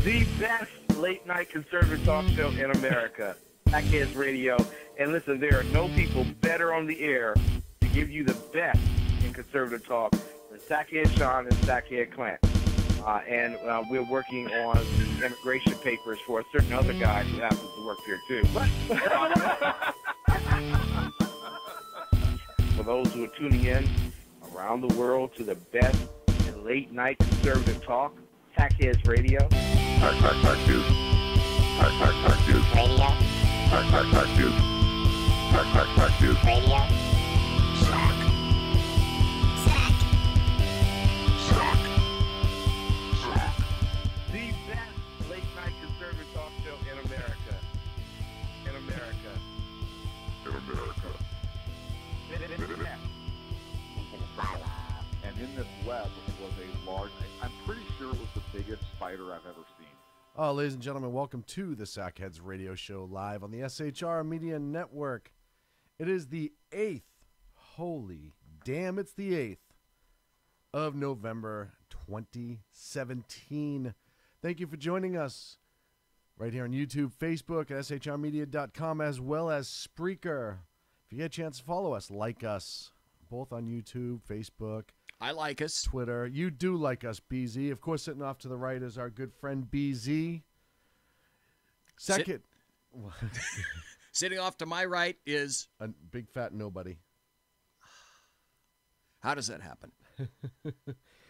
The best late-night conservative talk show in America, Sackheads Radio. And listen, there are no people better on the air to give you the best in conservative talk than Sackhead Sean and Sackhead Clint. And we're working on the immigration papers for a certain other guy who happens to work here, too. For those who are tuning in around the world to the best in late-night conservative talk, Sackheads Radio. Sack News. Sack News. Radio. Sack News. Sack News. Radio. Sack. Sack. The best late-night conservative talk show in America. In America. In America. And in this web was a large, I'm pretty sure it was the biggest spider I've ever seen. Oh, ladies and gentlemen, welcome to the Sackheads Radio Show live on the SHR Media Network. It is the 8th, holy damn, it's the 8th of November 2017. Thank you for joining us right here on YouTube, Facebook, at shrmedia.com, as well as Spreaker. If you get a chance to follow us, like us, both on YouTube, Facebook, I like us. Twitter. You do like us, BZ. Of course, sitting off to the right is our good friend BZ. Second, Sitting off to my right is... a big fat nobody. How does that happen?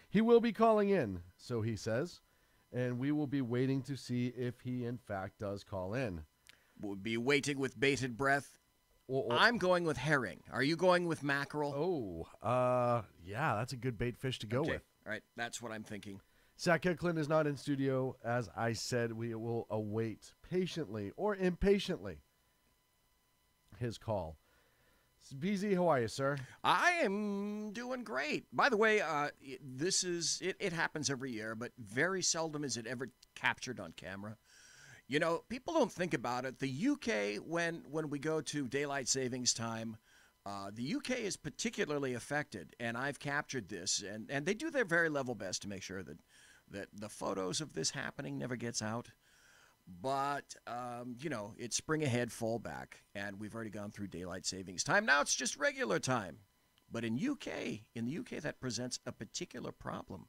He will be calling in, so he says, and we will be waiting to see if he, in fact, does call in. We'll be waiting with bated breath. Or- I'm going with herring. Are you going with mackerel? Yeah, that's a good bait fish to go Okay. with. All right, that's what I'm thinking. Sackhead Clint is not in studio. As I said, we will await patiently or impatiently his call. BZ, how are you, sir? I am doing great. By the way, it happens every year, but very seldom is it ever captured on camera. You know, people don't think about it. The UK, when we go to daylight savings time, the UK is particularly affected, and I've captured this, and they do their very level best to make sure that the photos of this happening never gets out. But, you know, it's spring ahead, fall back, and we've already gone through daylight savings time. Now it's just regular time. But in the UK, that presents a particular problem,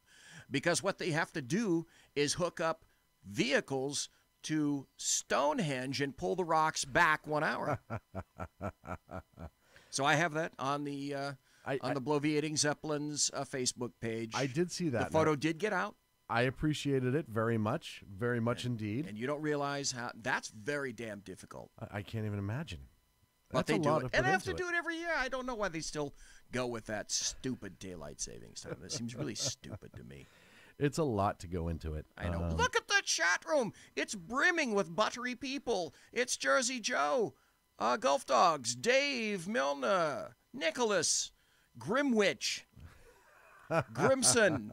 because what they have to do is hook up vehicles to Stonehenge and pull the rocks back 1 hour. So I have that on the Bloviating Zeppelin's Facebook page. I did see that. The photo did get out. I appreciated it very much indeed. And you don't realize how that's very damn difficult. I can't even imagine. But That's they a do lot it. to put And they have to into do it every year. I don't know why they still go with that stupid daylight savings time. That seems really stupid to me. It's a lot to go into it. I know. Look at the chat room. It's brimming with buttery people. It's Jersey Joe, Gulf Dogs, Dave, Milner, Nicholas, Grimwitch, Grimson,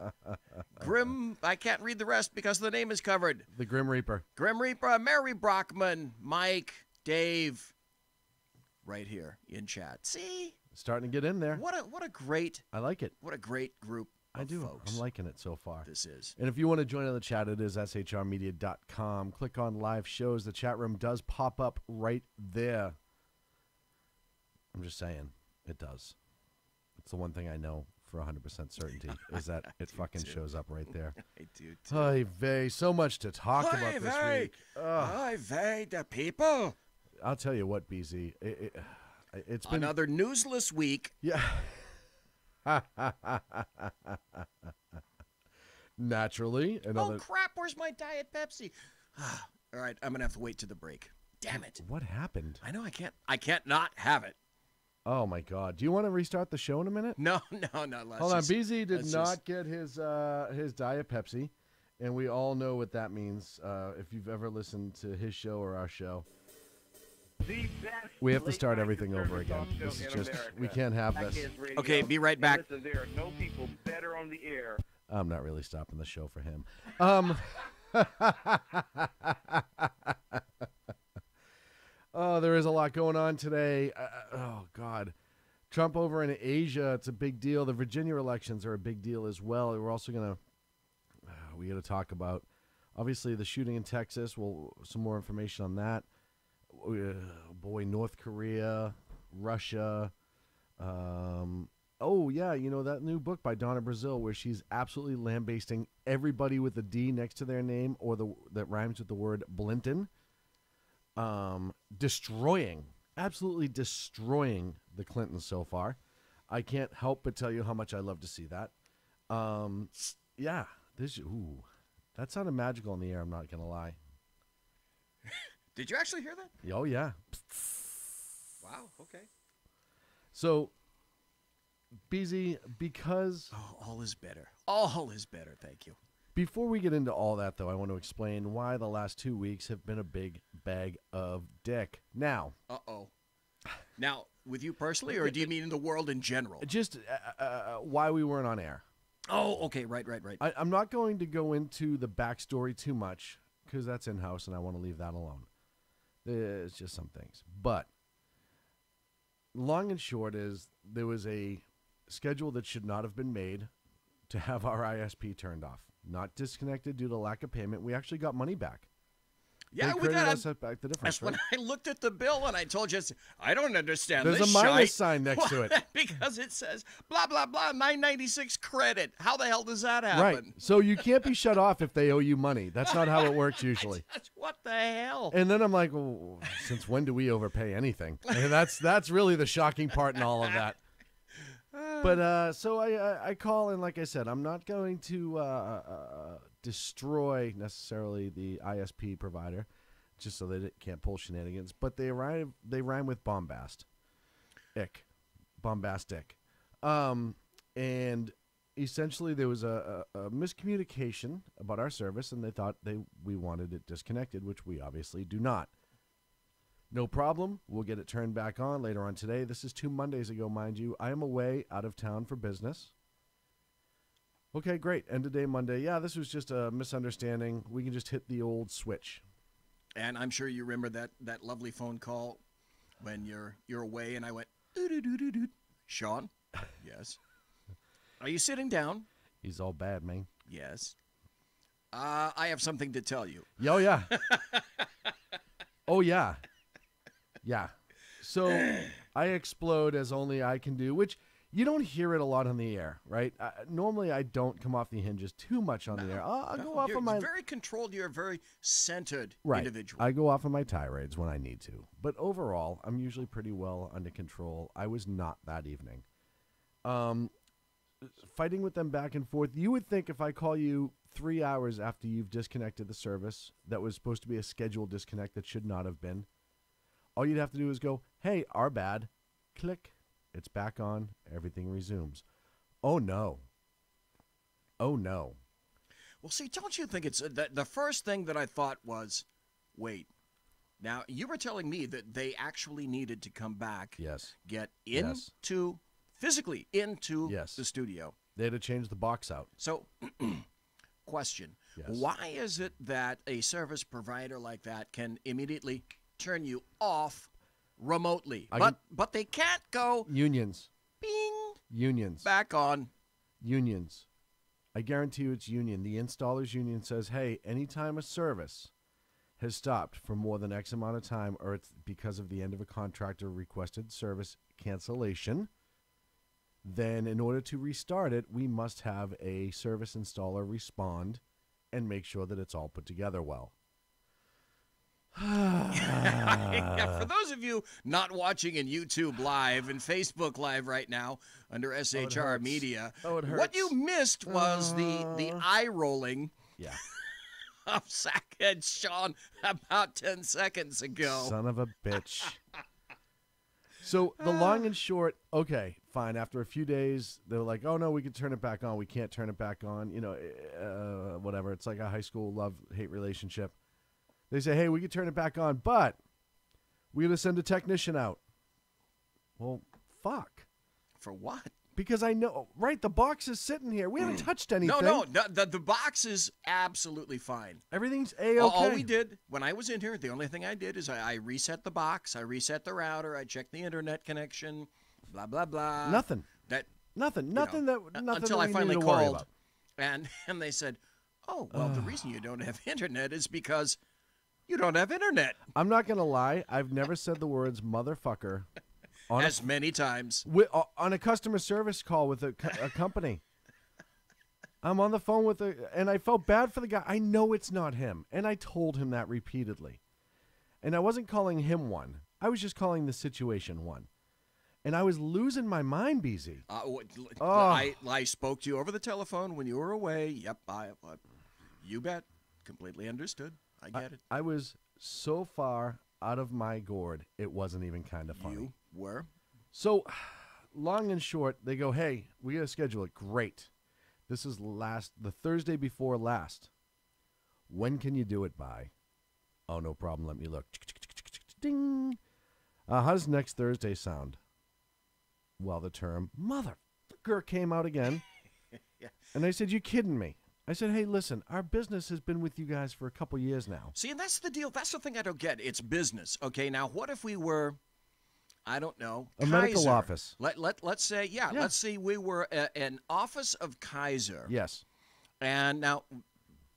Grim. I can't read the rest because the name is covered. The Grim Reaper. Grim Reaper, Mary Brockman, Mike, Dave. Right here in chat. See? Starting to get in there. What a great I like it. What a great group of I do. folks I'm liking it so far. this is. And if you want to join in the chat, it is shrmedia.com. Click on live shows. The chat room does pop up right there. I'm just saying, it does. It's the one thing I know for 100% certainty is that it fucking too. shows up right there. I do too. Hi, Vay. So much to talk about this week. Hi, Vay, the people. I'll tell you what, BZ. It's been Another newsless week. Yeah. Naturally, another. Oh, crap. Where's my Diet Pepsi? All right. I'm going to have to wait to the break. Damn it. What happened? I know I can't not have it. Oh my God! Do you want to restart the show in a minute? No. Let's Hold on. just- BZ did let's not just- get his Diet Pepsi, and we all know what that means. If you've ever listened to his show or our show, The best we have to start late-night everything over conservative again. talk show This is in just America. we can't have this. Sackheads Radio. Okay, be right And back. Listen, there are no people better on the air. I'm not really stopping the show for him. Oh, there is a lot going on today. Oh, God. Trump over in Asia, it's a big deal. The Virginia elections are a big deal as well. We're also going to, we got to talk about Obviously, the shooting in Texas. Well, some more information on that. Boy, North Korea, Russia. Oh yeah, that new book by Donna Brazil where she's absolutely lambasting everybody with a D next to their name or that rhymes with the word Blinton. Absolutely destroying the Clintons so far. I can't help but tell you how much I love to see that. Yeah, that sounded magical in the air. I'm not gonna lie. Did you actually hear that? Oh yeah. Wow. Okay. So, BZ, because all is better. All is better. Thank you. Before we get into all that, though, I want to explain why the last 2 weeks have been a big bag of dick. Now. Now, with you personally, or do you mean in the world in general? Just why we weren't on air. Oh, okay. Right. I'm not going to go into the backstory too much because that's in-house, and I want to leave that alone. There's just some things. But long and short is there was a schedule that should not have been made to have our ISP turned off. Not disconnected due to lack of payment. We actually got money back. Yeah, they we got us back the difference. That's when I looked at the bill and I told you, I don't understand There's this a minus shite. sign next to it. Because it says, blah, blah, blah, 996 credit. How the hell does that happen? Right. So you can't be shut off if they owe you money. That's not how it works usually. What the hell? And then I'm like, well, since when do we overpay anything? And that's really the shocking part in all of that. But so I call, and like I said, I'm not going to destroy necessarily the ISP provider, just so they can't pull shenanigans. But they rhyme with bombast, bombastic, and essentially there was a miscommunication about our service, and they thought we wanted it disconnected, which we obviously do not. No problem. We'll get it turned back on later on today. This is 2 Mondays ago, mind you. I am away out of town for business. Okay, great. End of day Monday. Yeah, this was just a misunderstanding. We can just hit the old switch. And I'm sure you remember that lovely phone call when you're away, and I went, doo-doo-doo-doo-doo. Sean? Yes. Are you sitting down? He's all bad, man. Yes. I have something to tell you. Oh, yeah. Oh, yeah. Yeah. So I explode as only I can do, which you don't hear it a lot on the air, right? Normally I don't come off the hinges too much on the air. I'll go off on my... You're very controlled. You're a very centered individual. I go off on my tirades when I need to. But overall, I'm usually pretty well under control. I was not that evening. Fighting with them back and forth. You would think if I call you 3 hours after you've disconnected the service that was supposed to be a scheduled disconnect that should not have been, all you'd have to do is go, hey, our bad. Click. It's back on. Everything resumes. Oh, no. Oh, no. Well, see, don't you think it's the first thing that I thought was, wait. Now, you were telling me that they actually needed to come back. Yes. Get into, physically into the studio. They had to change the box out. So, question. Yes. Why is it that a service provider like that can immediately turn you off remotely, but they can't go unions, bing, unions, back on, unions? I guarantee you it's union. The installers union says, hey, anytime a service has stopped for more than X amount of time, or it's because of the end of a contract or requested service cancellation, then in order to restart it, we must have a service installer respond and make sure that it's all put together well. Yeah, for those of you not watching in YouTube Live and Facebook Live right now under SHR Media, what you missed was the eye rolling of Sackhead Sean about 10 seconds ago. Son of a bitch. So the long and short, okay, fine. After a few days, they were like, oh, no, we can turn it back on. We can't turn it back on. Whatever. It's like a high school love-hate relationship. They say, hey, we can turn it back on, but we're going to send a technician out. Well, fuck. For what? Because I know, right, the box is sitting here. We haven't touched anything. No, the box is absolutely fine. Everything's A-okay. All we did, when I was in here, the only thing I did is I reset the box, I reset the router, I checked the internet connection, blah, blah, blah. Nothing. Nothing until that I I finally to worry called, about. and they said, Oh, well, the reason you don't have internet is because you don't have internet. I'm not going to lie. I've never said the words motherfucker on As many times. on a customer service call with a company. I'm on the phone and I felt bad for the guy. I know it's not him. And I told him that repeatedly. And I wasn't calling him one. I was just calling the situation one. And I was losing my mind, BZ. I spoke to you over the telephone when you were away. Yep, you bet. Completely understood. I get it. I was so far out of my gourd, it wasn't even kind of funny. You were? So, long and short, they go, hey, we got to schedule it. Great. This is the Thursday before last. When can you do it by? Oh, no problem. Let me look. Ding. How does next Thursday sound? Well, the term motherfucker came out again. Yeah. And I said, you kidding me? I said, hey, listen, our business has been with you guys for a couple years now. See, and that's the deal. That's the thing I don't get. It's business. Okay, now what if we were, I don't know, A Kaiser? medical office. Let's say, let's say we were an office of Kaiser. Yes. And now,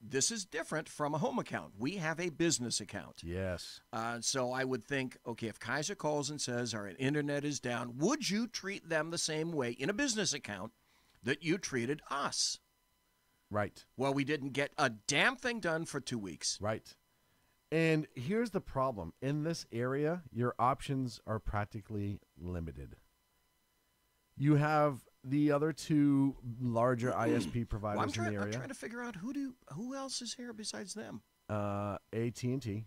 this is different from a home account. We have a business account. Yes. So I would think, okay, if Kaiser calls and says our internet is down, would you treat them the same way in a business account that you treated us? Right. Well, we didn't get a damn thing done for 2 weeks. Right. And here's the problem. In this area, your options are practically limited. You have the other two larger ISP providers in the area. I'm trying to figure out who else is here besides them. AT&T.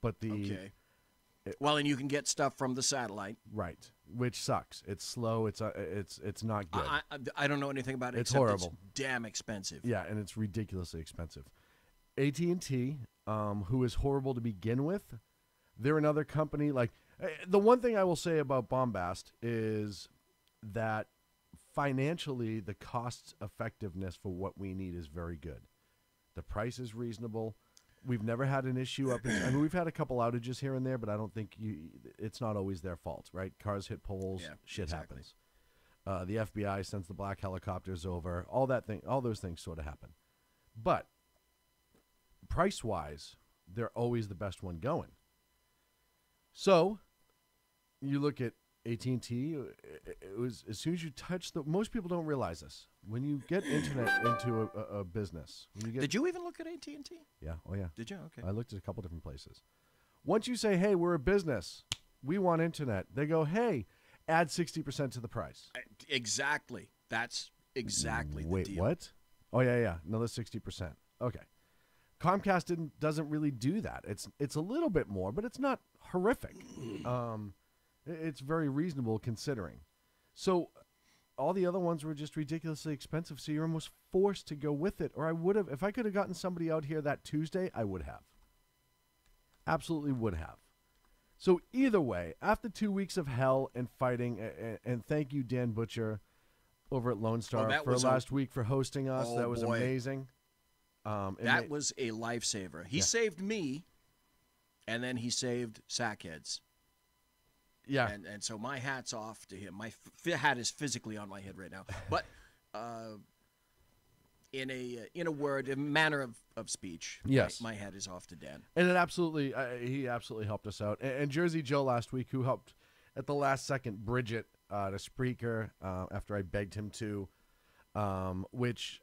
But Okay. Well, and you can get stuff from the satellite. Right, which sucks. It's slow. It's not good. I don't know anything about it. It's except horrible. It's damn expensive. Yeah, and it's ridiculously expensive. AT&T, who is horrible to begin with, they're another company. Like the one thing I will say about Bombast is that financially, the cost effectiveness for what we need is very good. The price is reasonable. We've never had an issue I mean, we've had a couple outages here and there, but I don't think it's not always their fault, right? Cars hit poles, shit happens. The FBI sends the black helicopters over. All those things sort of happen. But price-wise, they're always the best one going. So you look at AT&T. It was as soon as you touch most people don't realize this. When you get internet into a business, Did you even look at AT&T? Yeah. Oh yeah. Did you? Okay. I looked at a couple different places. Once you say, "Hey, we're a business. We want internet," they go, "Hey, add 60% to the price." Exactly. That's exactly Wait, the deal. what? Oh yeah. Another 60%. Okay. Comcast doesn't really do that. It's a little bit more, but it's not horrific. It's very reasonable considering. So all the other ones were just ridiculously expensive, so you're almost forced to go with it. Or I would have, if I could have gotten somebody out here that Tuesday, I would have. Absolutely would have. So either way, after 2 weeks of hell and fighting, and thank you, Dan Butcher, over at Lone Star for last week for hosting us. Oh, that was boy. amazing. That was a lifesaver. He saved me, and then he saved Sackheads. Yeah. And so my hat's off to him. My hat is physically on my head right now. But in a word, a manner of speech, yes, my hat is off to Dan. And he absolutely helped us out. And Jersey Joe last week, who helped at the last second bridge it to Spreaker after I begged him to, which,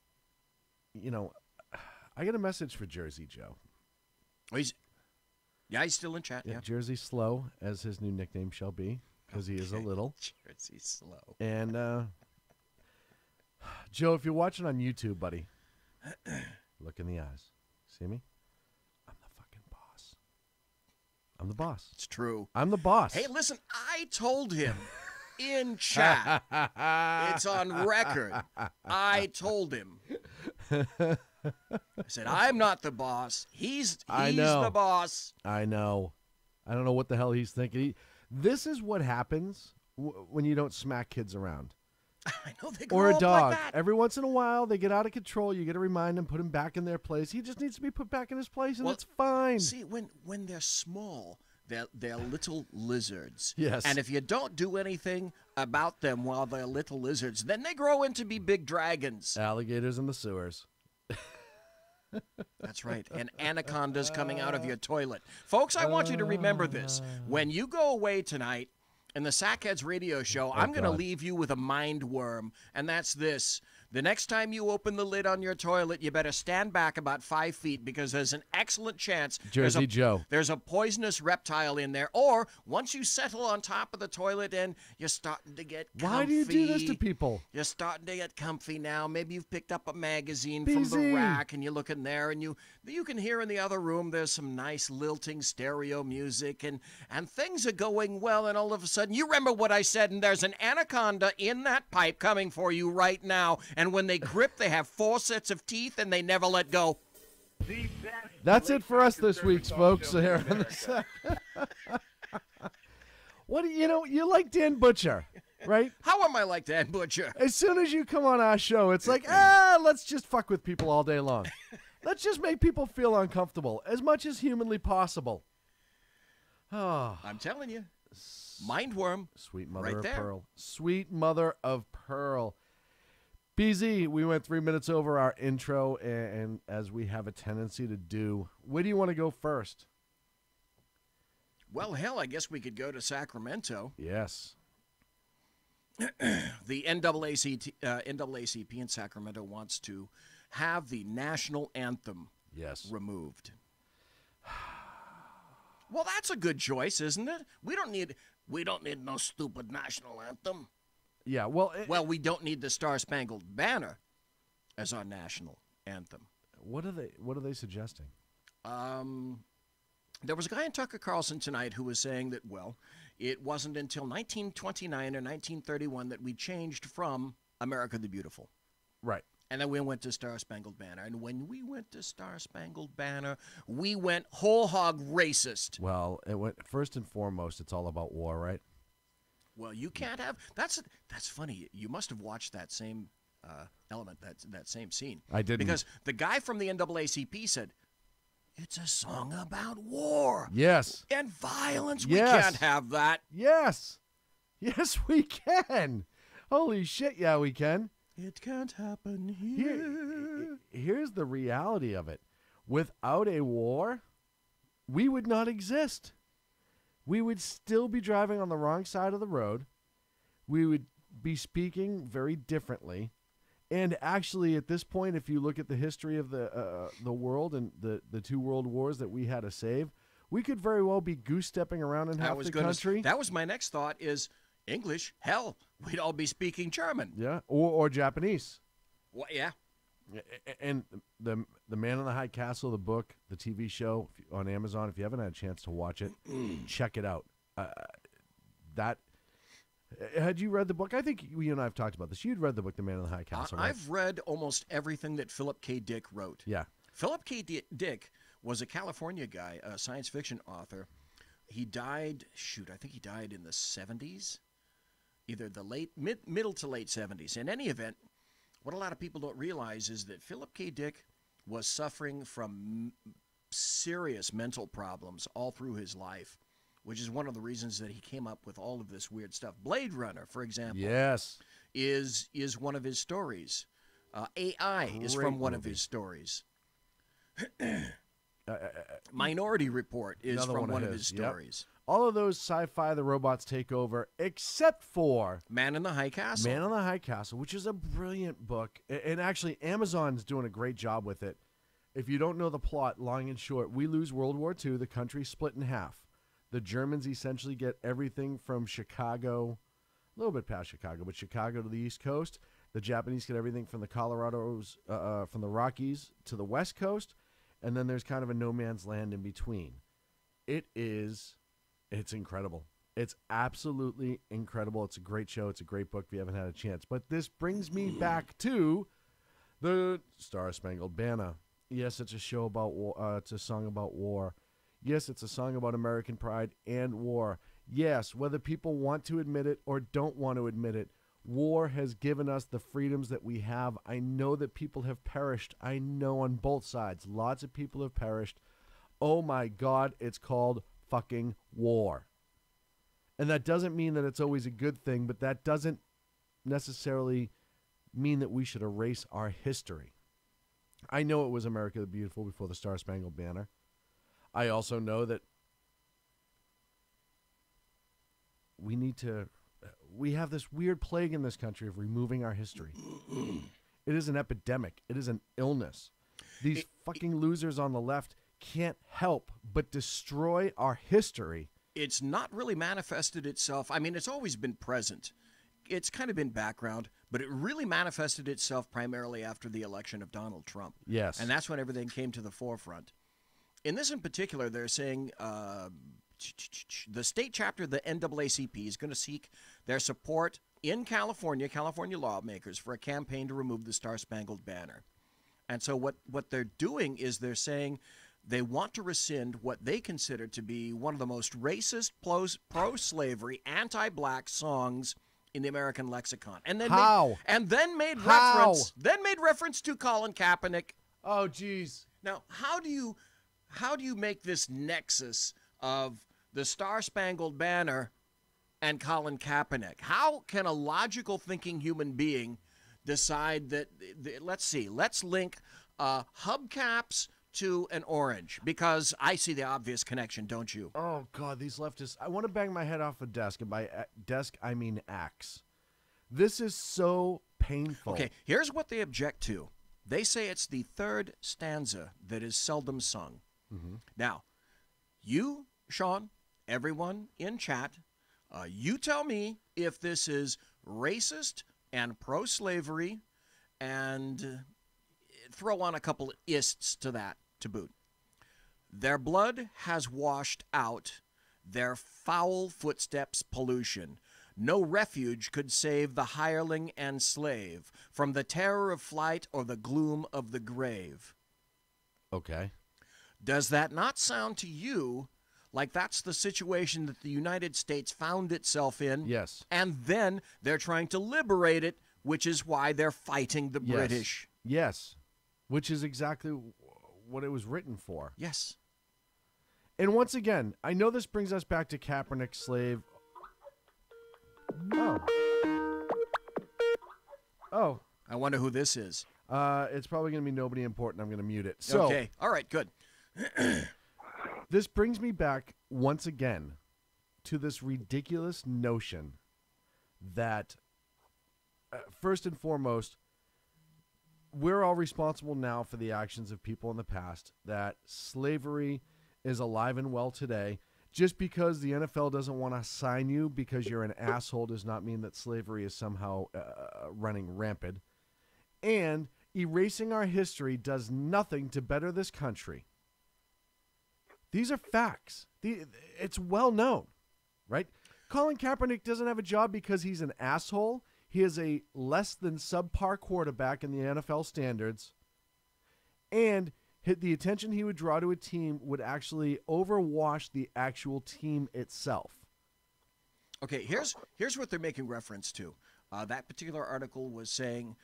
I get a message for Jersey Joe. Oh, he's still in chat. Yeah. Jersey Slow, as his new nickname shall be, because he is a little. Jersey Slow. And Joe, if you're watching on YouTube, buddy, look in the eyes. See me? I'm the fucking boss. I'm the boss. It's true. I'm the boss. Hey, listen, I told him in chat. It's on record. I told him. I said, I'm not the boss. He's the boss. I know. I don't know what the hell he's thinking. This is what happens when you don't smack kids around. I know they grow or a up dog. like that. Every once in a while, they get out of control. You got to remind them, put him back in their place. He just needs to be put back in his place, and it's fine. See, when they're small, they're little lizards. Yes. And if you don't do anything about them while they're little lizards, then they grow into be big dragons. Alligators in the sewers. That's right. And anacondas coming out of your toilet. Folks, I want you to remember this. When you go away tonight in the Sackheads radio show, I'm going to God. leave you with a mind worm, and that's this. The next time you open the lid on your toilet, you better stand back about 5 feet because there's an excellent chance Jersey Joe. there's a poisonous reptile in there. Or once you settle on top of the toilet and you're starting to get comfy. Why do you do this to people? You're starting to get comfy now. Maybe you've picked up a magazine from the BZ. rack and you look in there and you can hear in the other room there's some nice lilting stereo music and things are going well, and all of a sudden you remember what I said, and there's an anaconda in that pipe coming for you right now, and when they grip they have 4 sets of teeth and they never let go. The best That's it for us late-night this week, conservative folks. talk show Here in on the America. What do you like Dan Butcher, right? How am I like Dan Butcher? As soon as you come on our show, it's like, let's just fuck with people all day long. Let's just make people feel uncomfortable as much as humanly possible. Oh, I'm telling you. Mindworm. sweet mother Right of there. pearl. Sweet mother of pearl. BZ, we went 3 minutes over our intro, and as we have a tendency to do, where do you want to go first? Well, hell, I guess we could go to Sacramento. Yes. The NAACP in Sacramento wants to have the national anthem Yes. removed. Well, that's a good choice, isn't it? We don't need no stupid national anthem. Yeah, well, Well, we don't need the Star Spangled Banner as our national anthem. what are they suggesting? There was a guy in Tucker Carlson tonight who was saying that, well, it wasn't until 1929 or 1931 that we changed from America the Beautiful. Right. And then we went to Star Spangled Banner. And when we went to Star Spangled Banner, we went whole hog racist. Well, it went first and foremost. It's all about war, right? Well, you can't have. That's funny. You must have watched that same element, that same scene. I didn't. Because the guy from the NAACP said, it's a song about war Yes. and violence. Yes. We can't have that. Yes. Yes, we can. Holy shit, yeah, we can. It can't happen here. Here's the reality of it. Without a war, we would not exist. We would still be driving on the wrong side of the road. We would be speaking very differently. And actually, at this point, if you look at the history of the world and the 2 world wars that we had to save, we could very well be goose-stepping around in half the country. That was my next thought is English. Hell, we'd all be speaking German. Yeah, or Japanese. Well, yeah. And the Man in the High Castle, the book, the TV show on Amazon. If you haven't had a chance to watch it, check it out. Had you read the book? I think you and I have talked about this. You'd read the book, The Man in the High Castle, right? I've read almost everything that Philip K. Dick wrote. Yeah. Philip K. Dick was a California guy, a science fiction author. He died, I think he died in the 70s, either the middle to late 70s. In any event, what a lot of people don't realize is that Philip K. Dick was suffering from serious mental problems all through his life, which is one of the reasons that he came up with all of this weird stuff. Blade Runner, for example, Yes. is one of his stories. AI is Great from one of movie. his stories. Minority Report is Another from one of his. his Yep. stories. All of those sci-fi, the robots take over, except for Man in the High Castle. Man on the High Castle, which is a brilliant book. And actually, Amazon's doing a great job with it. If you don't know the plot, long and short, we lose World War II. The country split in half. The Germans essentially get everything from Chicago, a little bit past Chicago, but Chicago to the East Coast. The Japanese get everything from the Colorados, from the Rockies to the West Coast. And then there's kind of a no man's land in between. It's incredible. It's absolutely incredible. It's a great show. It's a great book if you haven't had a chance. But this brings me back to the Star Spangled Banner. Yes, it's a show about war. It's a song about war. Yes, it's a song about American pride and war. Yes, whether people want to admit it or don't want to admit it, war has given us the freedoms that we have. I know that people have perished. I know on both sides. Lots of people have perished. Oh my God, it's called fucking war. And that doesn't mean that it's always a good thing, but that doesn't necessarily mean that we should erase our history. I know it was America the Beautiful before the Star-Spangled Banner. I also know that we have this weird plague in this country of removing our history. It is an epidemic. It is an illness. These fucking losers on the left can't help but destroy our history. It's not really manifested itself. I mean, it's always been present. It's kind of been background, but it really manifested itself primarily after the election of Donald Trump. Yes. And that's when everything came to the forefront. In this in particular, they're saying the state chapter of the NAACP is going to seek their support in California lawmakers, for a campaign to remove the Star-Spangled Banner. And so what they're doing is they're saying they want to rescind what they consider to be one of the most racist, pro-slavery, anti-black songs in the American lexicon. And then made reference to Colin Kaepernick. Oh, geez. Now, how do you make this nexus of the Star-Spangled Banner and Colin Kaepernick? How can a logical thinking human being decide that, let's link hubcaps to an orange? Because I see the obvious connection, don't you? Oh, God, these leftists. I want to bang my head off a desk, and by desk, I mean axe. This is so painful. Okay, here's what they object to. They say it's the third stanza that is seldom sung. Mm-hmm. Now, you, Sean, everyone in chat, you tell me if this is racist and pro-slavery, and throw on a couple ists to that to boot. Their blood has washed out their foul footsteps pollution. No refuge could save the hireling and slave from the terror of flight or the gloom of the grave. Okay. Does that not sound to you like that's the situation that the United States found itself in? Yes. And then they're trying to liberate it, which is why they're fighting the British. Yes. Which is exactly what it was written for. Yes. And once again, I know this brings us back to Kaepernick, slave. Oh. I wonder who this is. It's probably going to be nobody important. I'm going to mute it. So, okay. All right, good. This brings me back once again to this ridiculous notion that, first and foremost, we're all responsible now for the actions of people in the past, that slavery is alive and well today. Just because the NFL doesn't want to sign you because you're an asshole does not mean that slavery is somehow running rampant. And erasing our history does nothing to better this country. These are facts. It's well known, right? Colin Kaepernick doesn't have a job because he's an asshole. He is a less than subpar quarterback in the NFL standards. And the attention he would draw to a team would actually overwash the actual team itself. Okay, here's what they're making reference to. That particular article was saying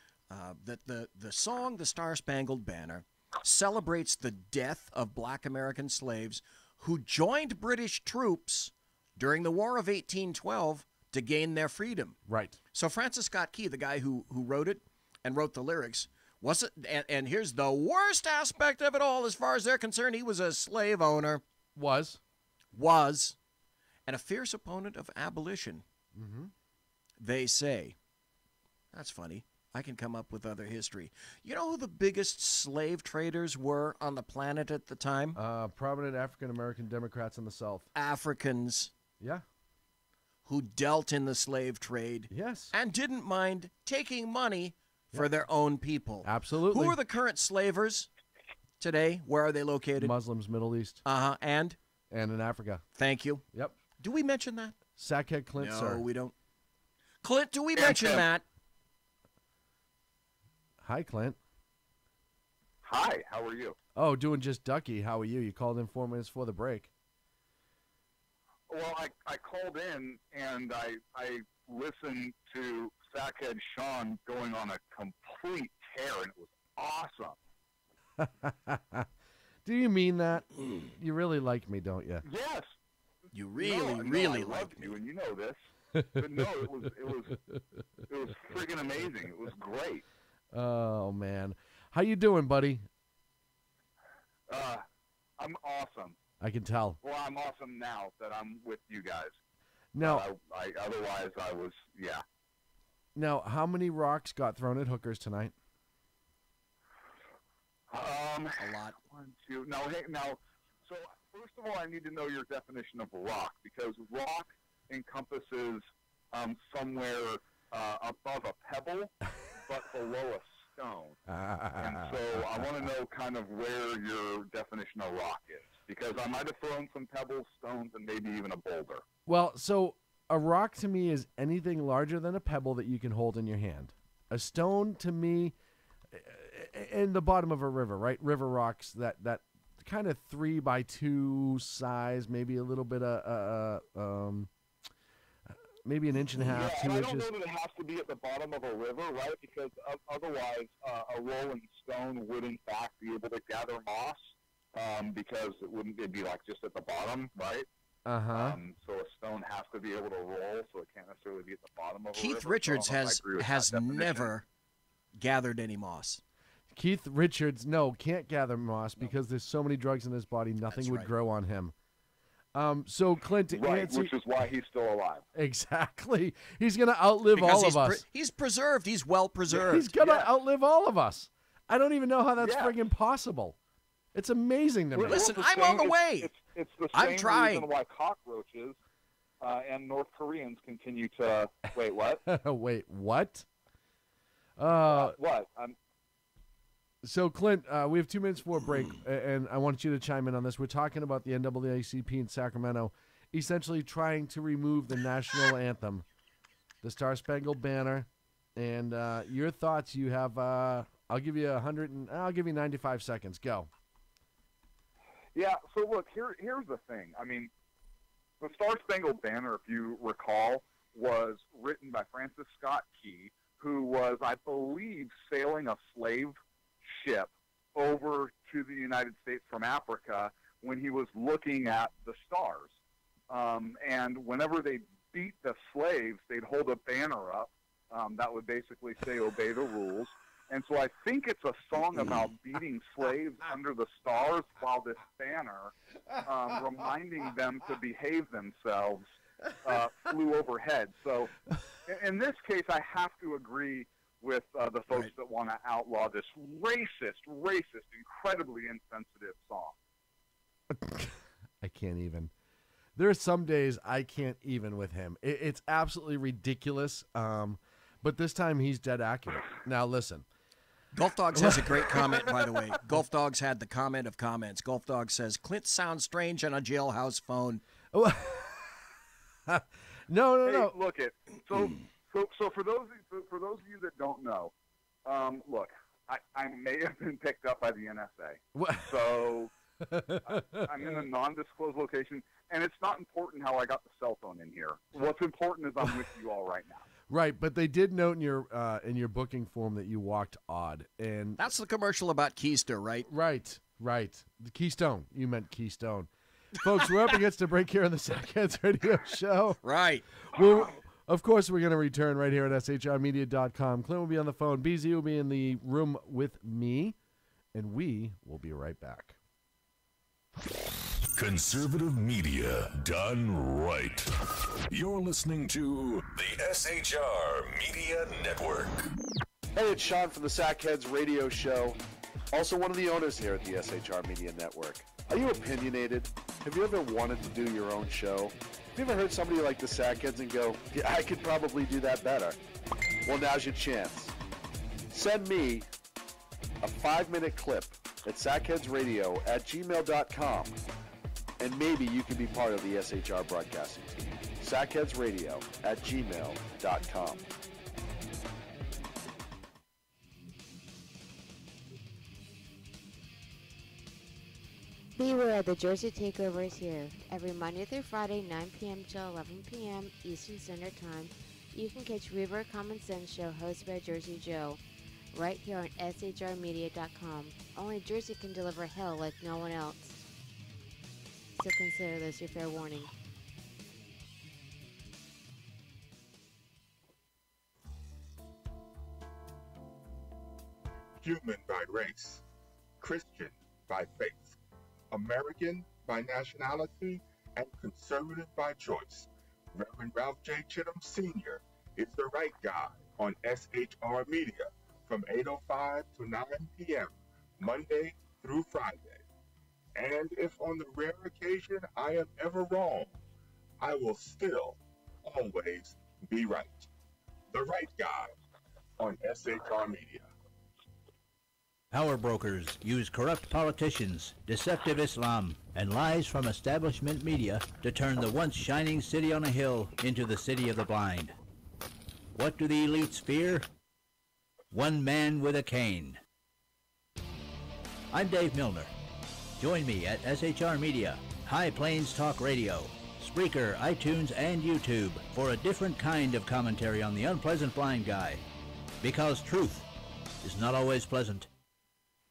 that the song "The Star-Spangled Banner" celebrates the death of black American slaves who joined British troops during the War of 1812 to gain their freedom. Right. So Francis Scott Key, the guy who wrote it and wrote the lyrics, and here's the worst aspect of it all as far as they're concerned, he was a slave owner. Was. And a fierce opponent of abolition. Mm-hmm. They say. That's funny. I can come up with other history. You know who the biggest slave traders were on the planet at the time? Prominent African-American Democrats in the South. Africans. Yeah. Who dealt in the slave trade. Yes. And didn't mind taking money for their own people. Absolutely. Who are the current slavers today? Where are they located? Muslims, Middle East. Uh-huh. And in Africa. Thank you. Yep. Do we mention that? Sackhead Clint, no, sir. No, we don't. Clint, do we mention that? Hi, Clint. Hi, how are you? Oh, doing just ducky. How are you? You called in 4 minutes before the break. Well, I called in and I listened to Sackhead Sean going on a complete tear, and it was awesome. Do you mean that? You really like me, don't you? Yes. You really I like love me. you, and you know this. But no, it was friggin' amazing. It was great. Oh, man. How you doing, buddy? I'm awesome. I can tell. Well, I'm awesome now that I'm with you guys. Now, Otherwise, I was, yeah. now, how many rocks got thrown at hookers tonight? A lot. One, two. Now, so first of all, I need to know your definition of rock, because rock encompasses somewhere above a pebble, but below a stone. And so I want to know kind of where your definition of rock is, because I might have thrown some pebbles, stones, and maybe even a boulder. Well, so a rock to me is anything larger than a pebble that you can hold in your hand. A stone to me, in the bottom of a river, right? River rocks, that kind of 3x2 size, maybe a little bit maybe an inch and a half, Yeah, 2 and I inches. don't know that it has to be at the bottom of a river, right? Because otherwise, a rolling stone would in fact be able to gather moss, because it'd be like just at the bottom, right? So a stone has to be able to roll, so it can't necessarily be at the bottom of a river. Keith Richards So I don't know if I agree with has that definition. never gathered any moss. Keith Richards, no, can't gather moss because there's so many drugs in his body, nothing That's would right. grow on him. So Clint, to Right, answer, which is why he's still alive. exactly, he's gonna outlive Because all of us. he's preserved. He's well preserved. He's gonna Yeah. outlive all of us. I don't even know how that's Yeah. friggin' possible. It's amazing to me. Listen, Well, it's the I'm on same- the way. It's the I'm same trying. reason why cockroaches and North Koreans continue to wait. What? Wait, what? What? So, Clint, we have 2 minutes for a break, and I want you to chime in on this. We're talking about the NAACP in Sacramento essentially trying to remove the national anthem, the Star Spangled Banner, and your thoughts. You have, I'll give you 95 seconds. Go. Yeah. So look, here's the thing. I mean, the Star Spangled Banner, if you recall, was written by Francis Scott Key, who was, I believe, sailing a slave ship over to the United States from Africa when he was looking at the stars. And whenever they beat the slaves, they'd hold a banner up that would basically say, "Obey the rules." And so I think it's a song about beating slaves under the stars while this banner, reminding them to behave themselves, flew overhead. So in this case, I have to agree with the folks that want to outlaw this racist, incredibly insensitive song. I can't even. There are some days I can't even with him. It's absolutely ridiculous. But this time he's dead accurate. Now listen. Golf Dogs has a great comment, by the way. Golf Dogs had the comment of comments. Golf Dog says, Clint sounds strange on a jailhouse phone. No. Hey, look it. So for those of you that don't know, look, I may have been picked up by the NSA. What? So I'm in a non-disclosed location, and it's not important how I got the cell phone in here. What's important is I'm with you all right now. Right, but they did note in your booking form that you walked odd, and That's the commercial about Keister, right? right. The Keystone. You meant Keystone. Folks, we're up against a break here on the Sackheads Radio Show. Right. Of course, we're going to return right here at shrmedia.com. Clint will be on the phone. BZ will be in the room with me, and we will be right back. Conservative media done right. You're listening to the SHR Media Network. Hey, it's Sean from the Sackheads Radio Show. Also one of the owners here at the SHR Media Network. Are you opinionated? Have you ever wanted to do your own show? Have you ever heard somebody like the Sackheads and go, yeah, I could probably do that better? Well, now's your chance. Send me a 5-minute clip at sackheadsradio@gmail.com, and maybe you can be part of the SHR broadcasting team. sackheadsradio@gmail.com. Beware, the Jersey Takeover is here. Every Monday through Friday, 9 p.m. till 11 p.m. Eastern Standard Time, you can catch Reaver Common Sense Show hosted by Jersey Joe, right here on shrmedia.com. Only Jersey can deliver hell like no one else. So consider this your fair warning. human by race, Christian by faith, American by nationality, and conservative by choice. Reverend Ralph J. Chittum Sr. is the right guy on SHR Media from 8:05 to 9 p.m., Monday through Friday. And if on the rare occasion I am ever wrong, I will still always be right. The right guy on SHR Media. Power brokers use corrupt politicians, deceptive Islam, and lies from establishment media to turn the once shining city on a hill into the city of the blind. What do the elites fear? One man with a cane. I'm Dave Milner. Join me at SHR Media, High Plains Talk Radio, Spreaker, iTunes, and YouTube for a different kind of commentary on the unpleasant blind guy. Because truth is not always pleasant.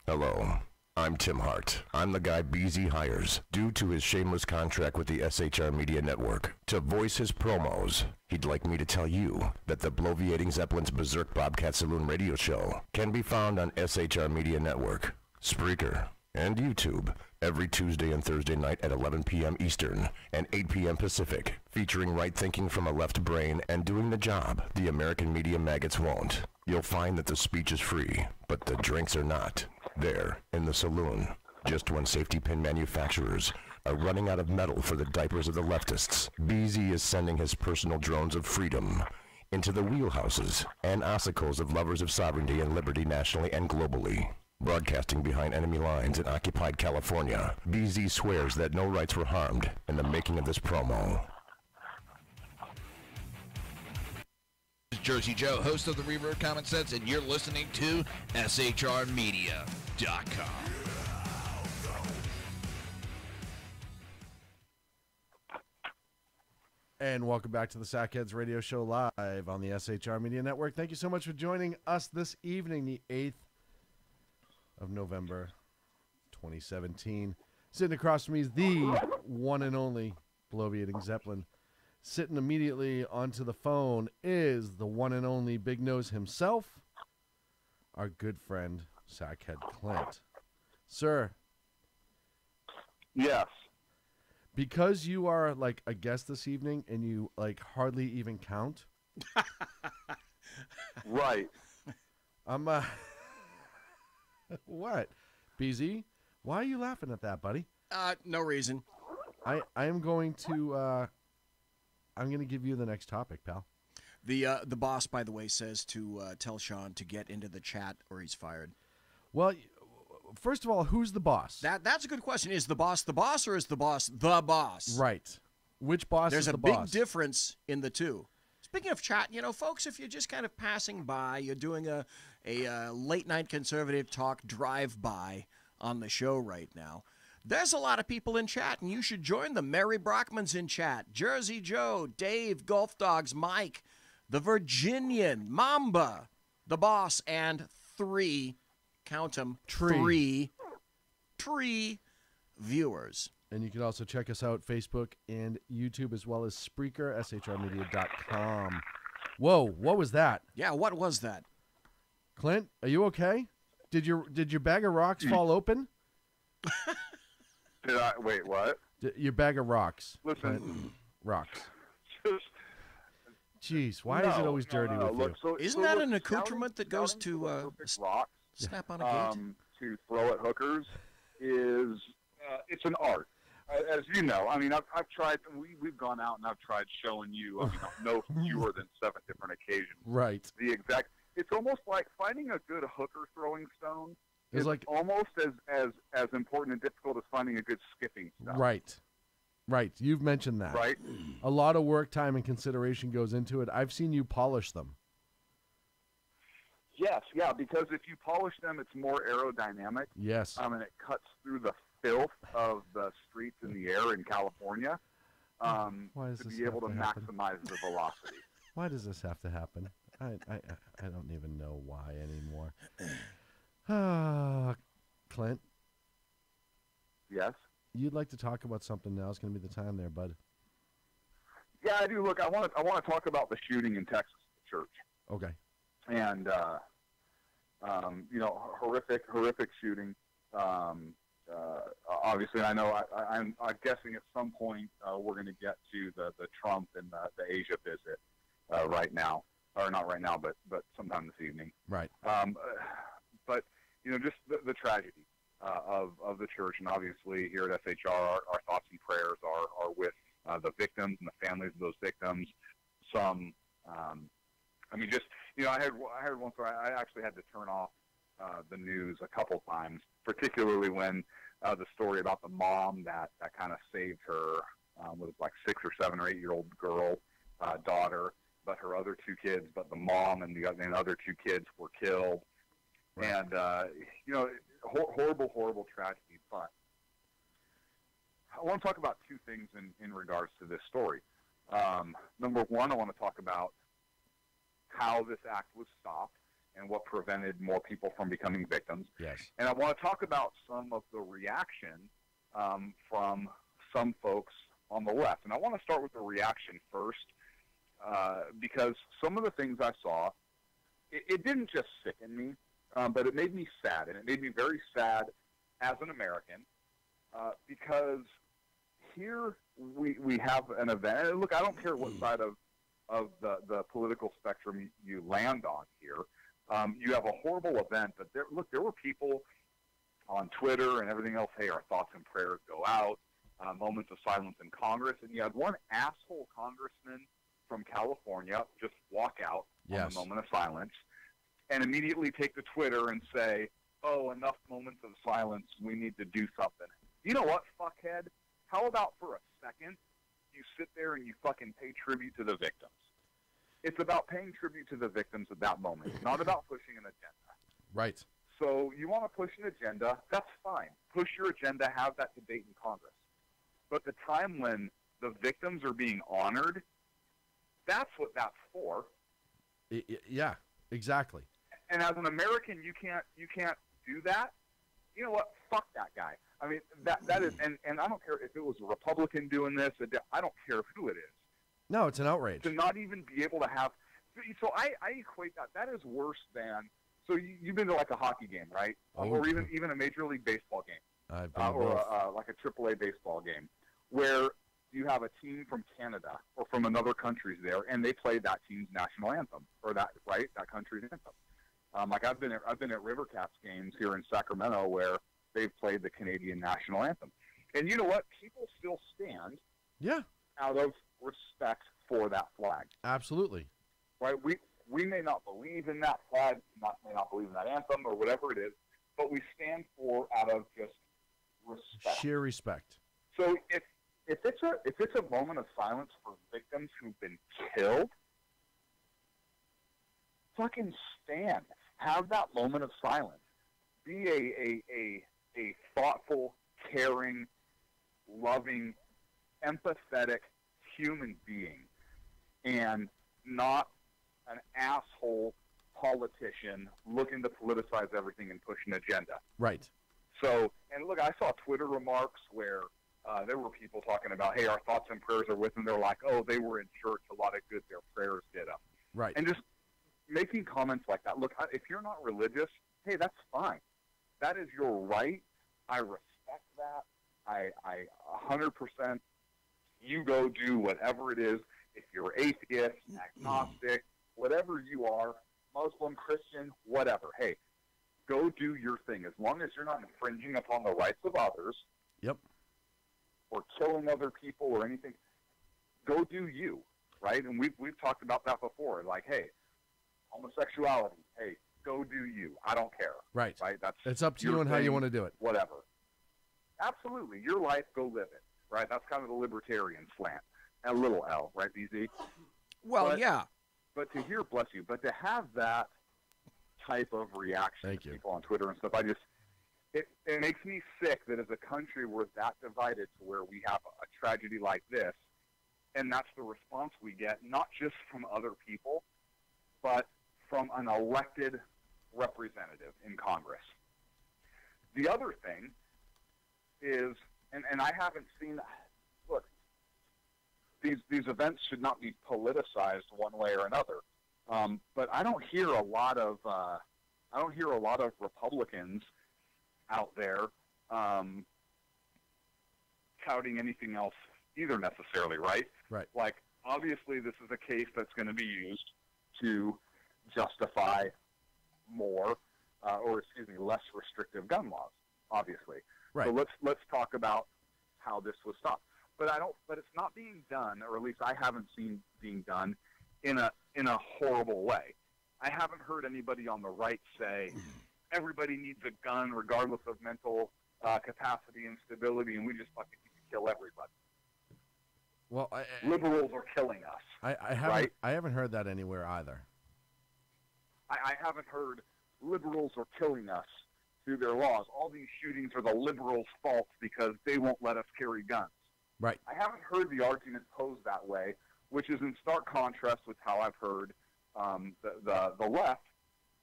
Hello, I'm Tim Hart. I'm the guy BZ hires due to his shameless contract with the SHR Media Network to voice his promos. He'd like me to tell you that the Bloviating Zeppelin's Berserk Bobcat Saloon radio show can be found on SHR Media Network, Spreaker, and YouTube every Tuesday and Thursday night at 11 p.m. Eastern and 8 p.m. Pacific, featuring right thinking from a left brain and doing the job the American media maggots won't. You'll find that the speech is free, but the drinks are not. There, in the saloon, just when safety pin manufacturers are running out of metal for the diapers of the leftists, BZ is sending his personal drones of freedom into the wheelhouses and ossicles of lovers of sovereignty and liberty nationally and globally. Broadcasting behind enemy lines in occupied California, BZ swears that no rights were harmed in the making of this promo. This is Jersey Joe, host of the Reverb Common Sense, and you're listening to SHRmedia.com. And welcome back to the Sackheads Radio Show live on the SHR Media Network. Thank you so much for joining us this evening, the 8th of November, 2017. Sitting across from me is the one and only Bloviating Zeppelin. Sitting immediately onto the phone is the one and only Big Nose himself, our good friend, Sackhead Clint. Sir. Yes. Because you are like a guest this evening and you like hardly even count. Right. I'm what? BZ? Why are you laughing at that, buddy? No reason. I am going to I'm going to give you the next topic, pal. The boss, by the way, says to tell Sean to get into the chat or he's fired. Well, first of all, who's the boss? That's a good question. Is the boss or is the boss the boss? Right. Which boss There's is the a boss? big difference in the two. Speaking of chat, folks, if you're just kind of passing by, you're doing a late-night conservative talk drive-by on the show right now, there's a lot of people in chat, and you should join them. Mary Brockman's in chat, Jersey Joe, Dave, Golf Dogs, Mike, the Virginian, Mamba, the boss, and count them, three viewers. And you can also check us out Facebook and YouTube as well as Spreaker, shrmedia.com. Whoa, what was that? Yeah, what was that? Clint, are you okay? Did your bag of rocks fall open? Did I? Wait, what? Your bag of rocks. Listen. Clint. Rocks. Just, jeez, why is it always dirty with look, you? Isn't that an accoutrement that goes to rocks, snap on a gate? To throw at hookers is it's an art. As you know, I mean, I've tried. We've gone out and I've tried showing you. I mean, no fewer than 7 different occasions. Right. The exact. It's almost like finding a good hooker throwing stone. It's like almost as important and difficult as finding a good skipping stone. Right. Right. You've mentioned that. Right. A lot of work, time, and consideration goes into it. I've seen you polish them. Yes, yeah, because if you polish them, it's more aerodynamic. Yes. And it cuts through the filth of the streets in the air in California to be able to maximize the velocity. Why does this have to happen? I don't even know why anymore. Clint? Yes? You'd like to talk about something now. It's going to be the time there, bud. Yeah, I do. Look, I want to talk about the shooting in Texas at the church. Okay. And Horrific shooting. Obviously, I know I'm guessing at some point we're going to get to the Trump and the Asia visit right now, or not right now, but sometime this evening. Right. But just the tragedy of the church, and obviously here at SHR, our thoughts and prayers are with the victims and the families of those victims. Some, I heard once where I actually had to turn off the news a couple times, particularly when the story about the mom that kind of saved her was like 6 or 7 or 8 year old girl, daughter, but her other 2 kids, but the mom and the other 2 kids were killed. Right. And, horrible tragedy. But I want to talk about 2 things in regards to this story. Number one, I want to talk about how this act was stopped and what prevented more people from becoming victims. Yes. And I want to talk about some of the reaction from some folks on the left. And I want to start with the reaction first because some of the things I saw, it didn't just sicken me, but it made me sad. And it made me very sad as an American because here we have an event. And look, I don't care what side of the political spectrum you land on here. You have a horrible event, but there were people on Twitter and everything else, hey, our thoughts and prayers go out, moments of silence in Congress, and you had one asshole congressman from California just walk out on a moment of silence and immediately take to Twitter and say, oh, enough moments of silence, we need to do something. You know what, fuckhead? How about for a second you sit there and you fucking pay tribute to the victims? It's about paying tribute to the victims at that moment. It's not about pushing an agenda. Right. So you want to push an agenda, that's fine. Push your agenda, have that debate in Congress. But the time when the victims are being honored, that's what that's for. Yeah, exactly. And as an American, you can't do that. You know what? Fuck that guy. I mean, that is, and I don't care if it was a Republican doing this. I don't care who it is. No, it's an outrage. To not even be able to have, so I equate that is worse than. So you've been to like a hockey game, right? Or even a Major League Baseball game, I've been to like a AAA baseball game, where you have a team from Canada or from another country there, and they play that team's national anthem or that country's anthem. Like I've been at Rivercats games here in Sacramento where they've played the Canadian national anthem, and you know what? People still stand. Yeah. Out of respect for that flag. Absolutely. Right? We may not believe in that flag, may not believe in that anthem or whatever it is, but we stand for out of just respect. Sheer respect. So if it's a moment of silence for victims who've been killed, fucking stand. Have that moment of silence. Be a thoughtful, caring, loving, empathetic human being, and not an asshole politician looking to politicize everything and push an agenda. Right. So, and look, I saw Twitter remarks where there were people talking about, hey, our thoughts and prayers are with them. They're like, oh, they were in church. A lot of good their prayers did them. Right. And just making comments like that. Look, if you're not religious, hey, that's fine. That is your right. I respect that. I 100%. You go do whatever it is. If you're atheist, agnostic, whatever you are, Muslim, Christian, whatever. Hey, go do your thing. As long as you're not infringing upon the rights of others. Yep. Or killing other people or anything, go do you, right? And we've talked about that before. Like, hey, homosexuality, hey, go do you. I don't care. Right. Right. It's up to you and how you want to do it. Whatever. Absolutely, your life, go live it. Right. That's kind of the libertarian slant. And a little L, right, BZ? Well, yeah. But to hear, bless you, but to have that type of reaction from people on Twitter and stuff, it makes me sick that as a country we're that divided to where we have a tragedy like this, and that's the response we get, not just from other people, but from an elected representative in Congress. The other thing is, and I haven't seen, look, these events should not be politicized one way or another, but I don't hear a lot of I don't hear a lot of Republicans out there touting anything else either necessarily, right? Right. Like, obviously, this is a case that's going to be used to justify more, less restrictive gun laws. Obviously, right. So let's talk about how this was stopped. But it's not being done, or at least I haven't seen being done in a horrible way. I haven't heard anybody on the right say everybody needs a gun regardless of mental capacity and stability, and we just fucking need to kill everybody. Well, liberals are killing us. I haven't heard that anywhere either. I haven't heard liberals are killing us through their laws. All these shootings are the liberals' fault because they won't let us carry guns. Right. I haven't heard the argument posed that way, which is in stark contrast with how I've heard the left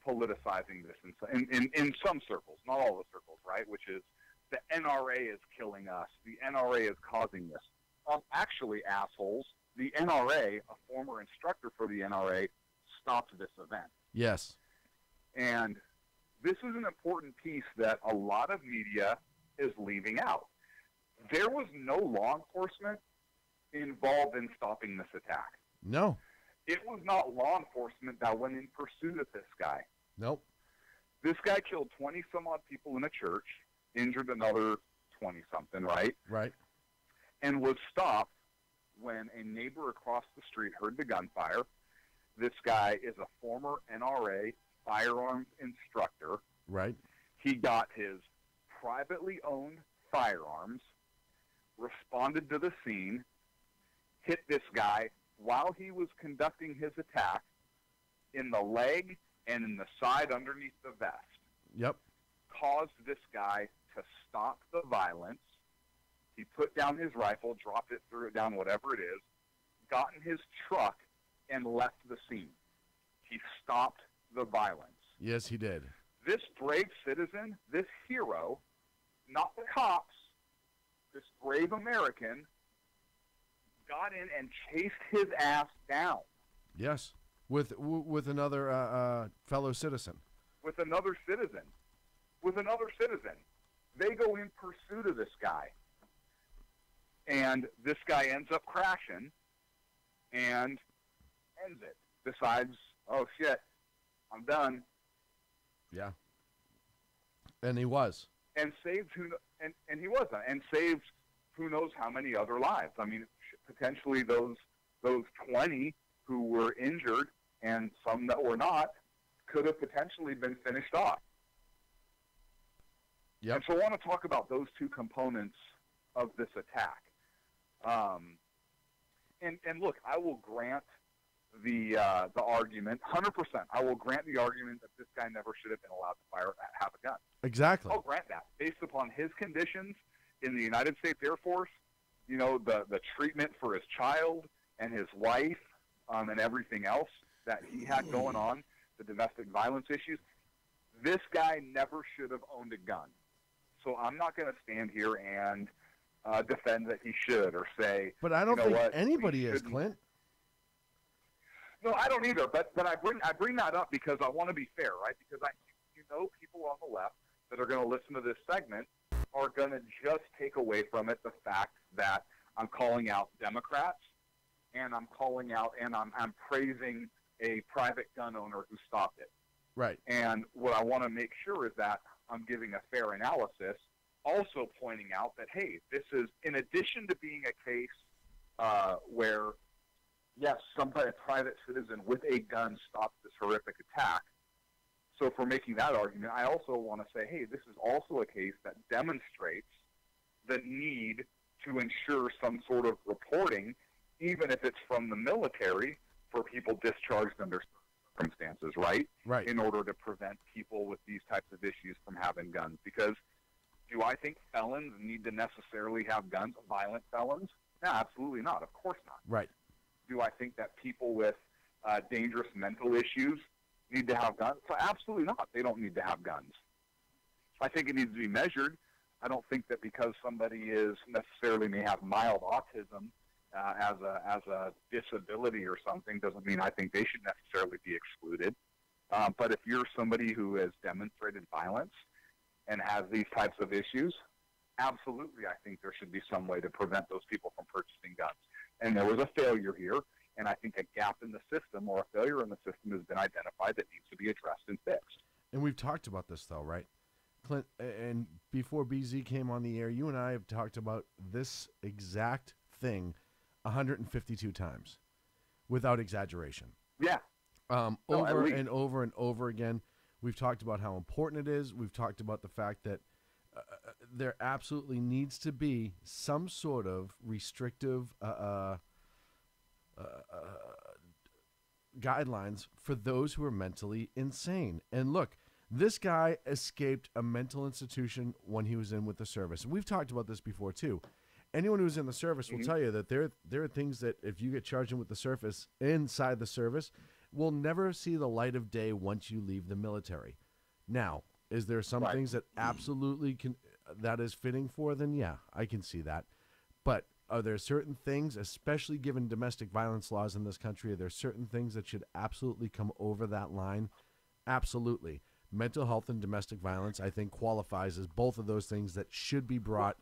politicizing this in some circles, not all the circles, right? Which is the NRA is killing us. The NRA is causing this. Actually, assholes, the NRA, a former instructor for the NRA, stopped this event. Yes. And this is an important piece that a lot of media is leaving out. There was no law enforcement involved in stopping this attack. No. It was not law enforcement that went in pursuit of this guy. Nope. This guy killed 20-some-odd people in a church, injured another 20-something, right? Right. And was stopped when a neighbor across the street heard the gunfire. This guy is a former NRA firearms instructor. Right. He got his privately owned firearms, responded to the scene, hit this guy while he was conducting his attack in the leg and in the side underneath the vest. Yep. Caused this guy to stop the violence. He put down his rifle, dropped it, threw it down, whatever it is, got in his truck, and left the scene. He stopped the violence. Yes, he did. This brave citizen, this hero, not the cops, this brave American, got in and chased his ass down. Yes, with another fellow citizen. With another citizen. They go in pursuit of this guy. And this guy ends up crashing and ends it. Decides, oh, shit, I'm done. Yeah. And he was. And saved and he wasn't. And saved who knows how many other lives. I mean, potentially those 20 who were injured and some that were not could have potentially been finished off. Yep. And so I want to talk about those two components of this attack. And look, I will grant the argument 100%. I will grant the argument that this guy never should have been allowed to have a gun. Exactly. I'll grant that based upon his conditions in the United States Air Force. You know, the treatment for his child and his wife, and everything else that he had going on, the domestic violence issues. This guy never should have owned a gun. So I'm not going to stand here and defend that he should or say. But I don't think anybody is, Clint. No, I don't either. But I bring that up because I want to be fair, right? Because people on the left that are going to listen to this segment are going to just take away from it the fact that I'm calling out Democrats and I'm calling out and I'm praising a private gun owner who stopped it. Right. And what I want to make sure is that I'm giving a fair analysis, also pointing out that, hey, this is, in addition to being a case where, yes, somebody, a private citizen with a gun stopped this horrific attack. So if we're making that argument, I also want to say, hey, this is also a case that demonstrates the need to ensure some sort of reporting, even if it's from the military, for people discharged under circumstances, right? Right. In order to prevent people with these types of issues from having guns. Because do I think felons need to necessarily have guns, violent felons? No, absolutely not. Of course not. Right. Do I think that people with dangerous mental issues need to have guns? So absolutely not. They don't need to have guns. I think it needs to be measured. I don't think that because somebody necessarily may have mild autism as a disability or something doesn't mean I think they should necessarily be excluded. But if you're somebody who has demonstrated violence and has these types of issues, absolutely, I think there should be some way to prevent those people from purchasing guns. And there was a failure here, and I think a gap in the system or a failure in the system has been identified that needs to be addressed and fixed. And we've talked about this, though, right? Clint, and before BZ came on the air, you and I have talked about this exact thing 152 times, without exaggeration. Yeah. Over and over and over again. We've talked about how important it is. We've talked about the fact that there absolutely needs to be some sort of restrictive guidelines for those who are mentally insane. And look, this guy escaped a mental institution when he was in with the service. We've talked about this before, too. Anyone who's in the service will tell you that there are things that if you get charged in with the service inside the service will never see the light of day once you leave the military. Now, is there some things that absolutely that is fitting for? Then yeah, I can see that. But are there certain things, especially given domestic violence laws in this country, are there certain things that should absolutely come over that line? Absolutely. Mental health and domestic violence, I think, qualifies as both of those things that should be brought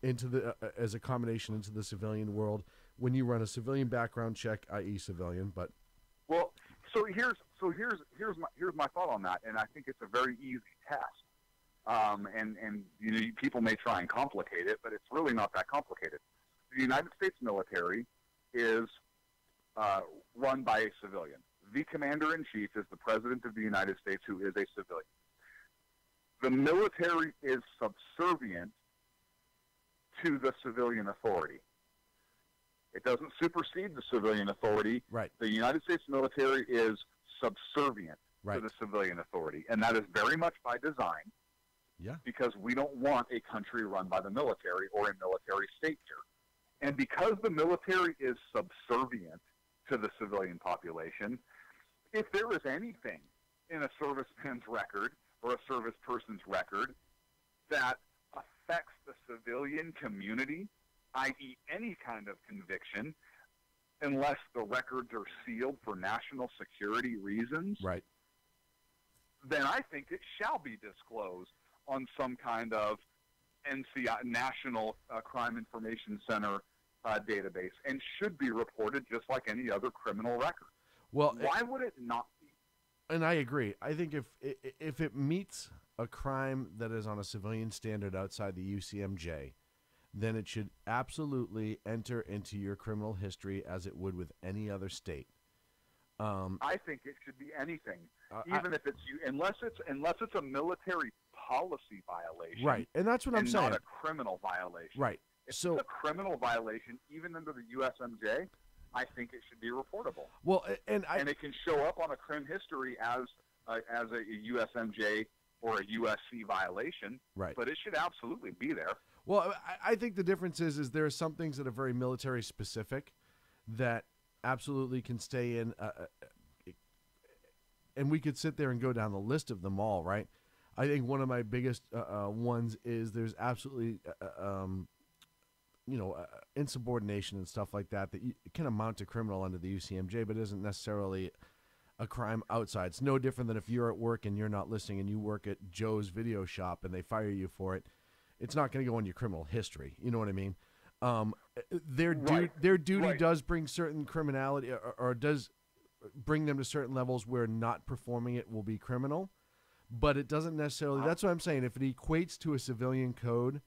into the as a combination into the civilian world when you run a civilian background check, i.e., civilian. But well, so here's my thought on that, and I think it's a very easy test. And you know, people may try and complicate it, but it's really not that complicated. The United States military is run by a civilian. The commander-in-chief is the president of the United States, who is a civilian. The military is subservient to the civilian authority. It doesn't supersede the civilian authority. Right. The United States military is subservient to the civilian authority, and that is very much by design. Yeah. Because we don't want a country run by the military or a military state here. And because the military is subservient to the civilian population, if there is anything in a serviceman's record or a service person's record that affects the civilian community, i.e. any kind of conviction, unless the records are sealed for national security reasons, right, then I think it shall be disclosed on some kind of NCI, National Crime Information Center database, and should be reported just like any other criminal record. Well, why would it not be? And I agree. I think if it meets a crime that is on a civilian standard outside the UCMJ, then it should absolutely enter into your criminal history as it would with any other state. I think it should be anything, even if it's unless it's a military policy violation, right? And that's what I'm saying. Not a criminal violation, right? If so it's a criminal violation, even under the USMJ, I think it should be reportable. Well, and it can show up on a crim history as a USMJ or a USC violation, right? But it should absolutely be there. Well, I think the difference is there are some things that are very military specific that absolutely can stay in, and we could sit there and go down the list of them all, right? I think one of my biggest ones is there's absolutely, insubordination and stuff like that that can amount to criminal under the UCMJ, but isn't necessarily a crime outside. It's no different than if you're at work and you're not listening and you work at Joe's video shop and they fire you for it. It's not going to go in your criminal history. You know what I mean? Their duty does bring certain criminality or does bring them to certain levels where not performing it will be criminal, but it doesn't necessarily. That's what I'm saying. If it equates to a civilian code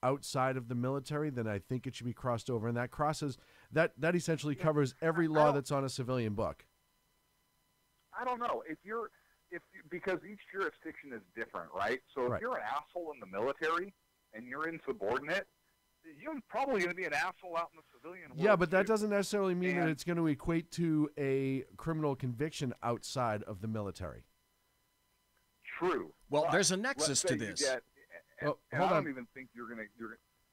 outside of the military, then I think it should be crossed over, and that crosses that essentially covers every law that's on a civilian book. I don't know because each jurisdiction is different, right? So if you're an asshole in the military and you're insubordinate, you're probably going to be an asshole out in the civilian world. Yeah, but that doesn't necessarily mean that it's going to equate to a criminal conviction outside of the military. True. Well, there's a nexus to this. I don't even think you're going to.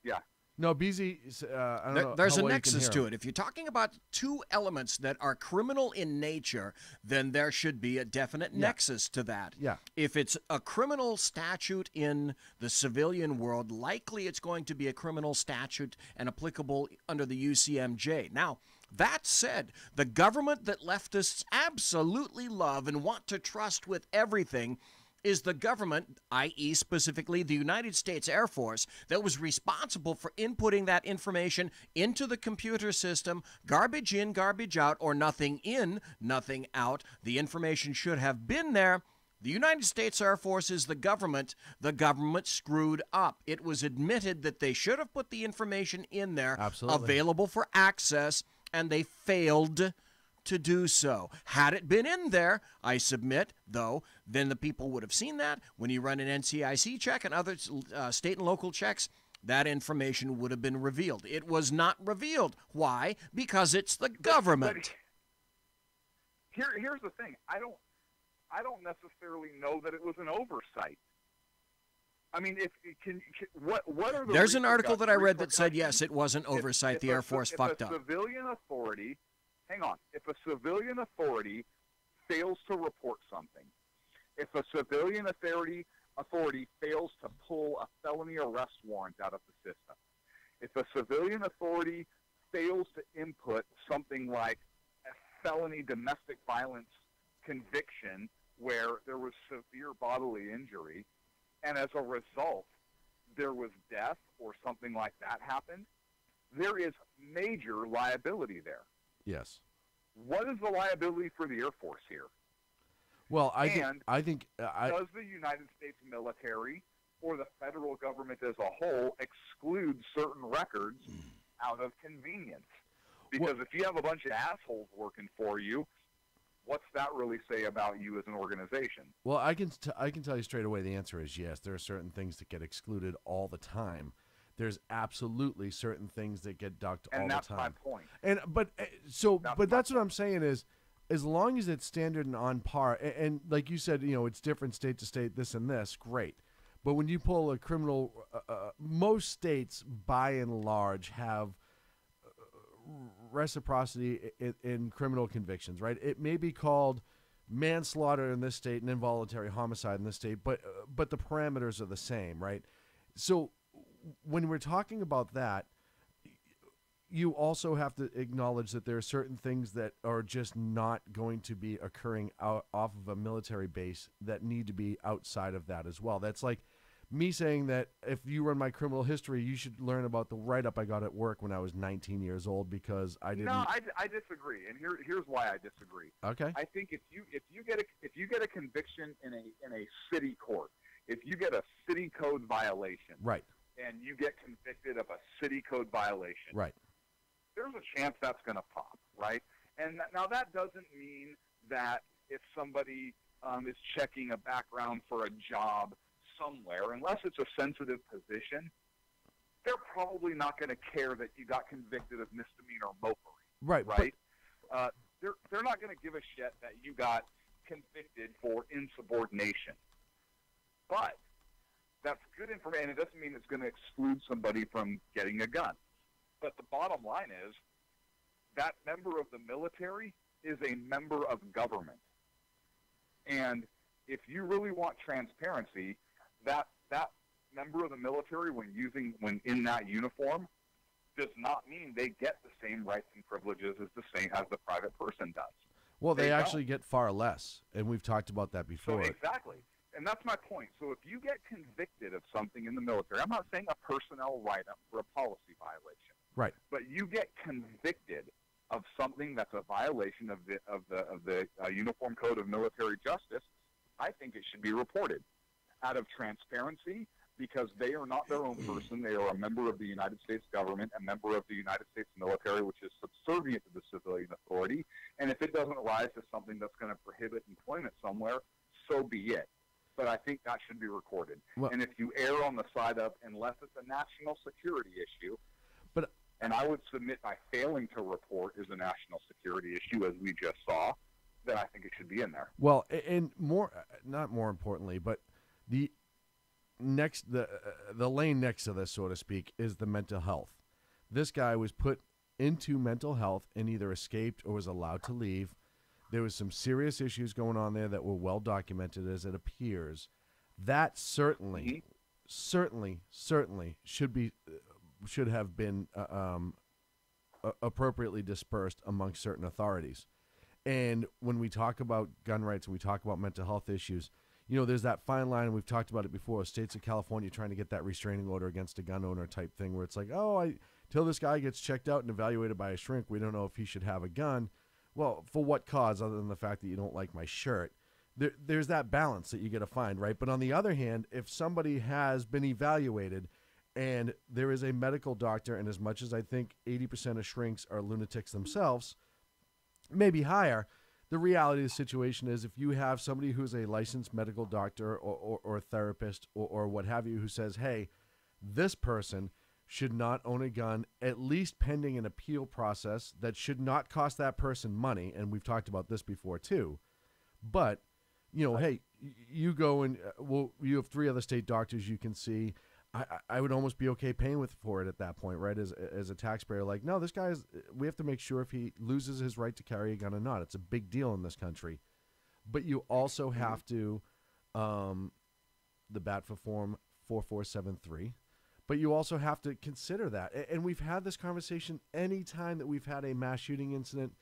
Yeah. No, BZ, I don't know. There's a nexus to it. If you're talking about two elements that are criminal in nature, then there should be a definite nexus to that. Yeah. If it's a criminal statute in the civilian world, likely it's going to be a criminal statute and applicable under the UCMJ. Now, That said, the government that leftists absolutely love and want to trust with everything is the government, i.e. specifically the United States Air Force, that was responsible for inputting that information into the computer system, garbage in, garbage out, or nothing in, nothing out. The information should have been there. The United States Air Force is the government. The government screwed up. It was admitted that they should have put the information in there, available for access, and they failed to do so. Had it been in there, I submit, though, then the people would have seen that. When you run an NCIC check and other state and local checks, that information would have been revealed. It was not revealed. Why? Because it's the government. But here's the thing. I don't necessarily know that it was an oversight. I mean, what are the There's an article that I read that said, yes, it wasn't oversight. The Air Force fucked up. Civilian authority, hang on. If a civilian authority fails to report something, if a civilian authority fails to pull a felony arrest warrant out of the system, if a civilian authority fails to input something like a felony domestic violence conviction where there was severe bodily injury, and as a result there was death or something like that happened, there is major liability there. Yes. What is the liability for the Air Force here? Well, I think does the United States military or the federal government as a whole exclude certain records out of convenience? Because if you have a bunch of assholes working for you, what's that really say about you as an organization? Well, I can tell you straight away the answer is yes. There are certain things that get excluded all the time. There's absolutely certain things that get ducked all the time. And that's my point. But that's what I'm saying is, as long as it's standard and on par, and like you said, it's different state to state, this and this, great. But when you pull a criminal, most states, by and large, have reciprocity in criminal convictions, right? It may be called manslaughter in this state and involuntary homicide in this state, but the parameters are the same, right? So when we're talking about that, you also have to acknowledge that there are certain things that are just not going to be occurring off of a military base that need to be outside of that as well. That's like me saying that if you run my criminal history, you should learn about the write-up I got at work when I was 19 years old because I didn't. No, I disagree, and here's why I disagree. Okay. I think if you get a conviction in a city court, if you get a city code violation, right, and you get convicted of a city code violation, right, there's a chance that's going to pop, right? And now that doesn't mean that if somebody is checking a background for a job somewhere, unless it's a sensitive position, they're probably not going to care that you got convicted of misdemeanor mopery. Right. Right. They're not going to give a shit that you got convicted for insubordination. But that's good information. It doesn't mean it's going to exclude somebody from getting a gun. But the bottom line is that member of the military is a member of government. And if you really want transparency, that member of the military, when in that uniform, does not mean they get the same rights and privileges as the private person does. Well, they actually get far less, and we've talked about that before. So exactly. And that's my point. So if you get convicted of something in the military, I'm not saying a personnel write-up for a policy violation. Right. But you get convicted of something that's a violation of the Uniform Code of Military Justice, I think it should be reported out of transparency, because they are not their own person. They are a member of the United States government, a member of the United States military, which is subservient to the civilian authority. And if it doesn't rise to something that's going to prohibit employment somewhere, so be it. But I think that should be recorded. Well, and if you err on the side of, unless it's a national security issue, and I would submit by failing to report is a national security issue, as we just saw, then I think it should be in there. Well, and not more importantly, but the lane next to this, so to speak, is the mental health. This guy was put into mental health and either escaped or was allowed to leave. There was some serious issues going on there that were well documented, as it appears. That certainly should have been appropriately dispersed amongst certain authorities. And when we talk about gun rights and we talk about mental health issues, there's that fine line, and we've talked about it before, states of California trying to get that restraining order against a gun owner type thing where it's like, till this guy gets checked out and evaluated by a shrink, we don't know if he should have a gun. Well, for what cause other than the fact that you don't like my shirt? There's that balance that you got to find, right? But on the other hand, if somebody has been evaluated and there is a medical doctor, and as much as I think 80% of shrinks are lunatics themselves, maybe higher, the reality of the situation is if you have somebody who's a licensed medical doctor or therapist or what have you who says, hey, this person should not own a gun, at least pending an appeal process that should not cost that person money, and we've talked about this before too, but, hey, you go and, you have 3 other state doctors you can see. I would almost be okay paying for it at that point, right? As a taxpayer, like, no, this guy we have to make sure if he loses his right to carry a gun or not. It's a big deal in this country. But you also have to, the bat for form 4473, but you also have to consider that. And we've had this conversation any time that we've had a mass shooting incident,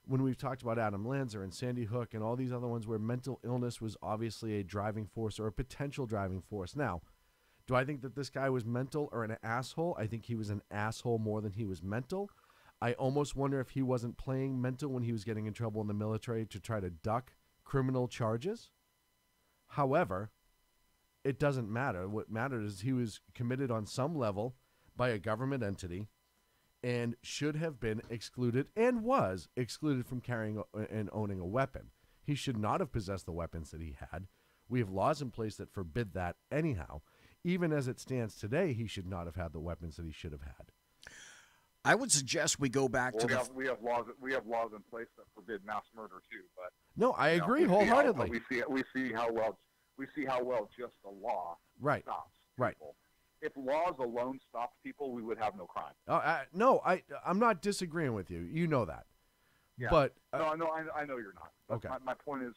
when we've talked about Adam Lanza and Sandy Hook and all these other ones where mental illness was obviously a driving force or a potential driving force. Now, do I think that this guy was mental or an asshole? I think he was an asshole more than he was mental. I almost wonder if he wasn't playing mental when he was getting in trouble in the military to try to duck criminal charges. However, it doesn't matter. What matters is he was committed on some level by a government entity and should have been excluded and was excluded from carrying and owning a weapon. He should not have possessed the weapons that he had. We have laws in place that forbid that anyhow. Even as it stands today, he should not have had the weapons that he should have had. I would suggest we go back to we have laws in place that forbid mass murder too. But no, I agree wholeheartedly. We see how well just the law right stops people. Right. If laws alone stopped people, we would have no crime. No, I'm not disagreeing with you. You know that. Yeah. But I know you're not. But okay. My point is,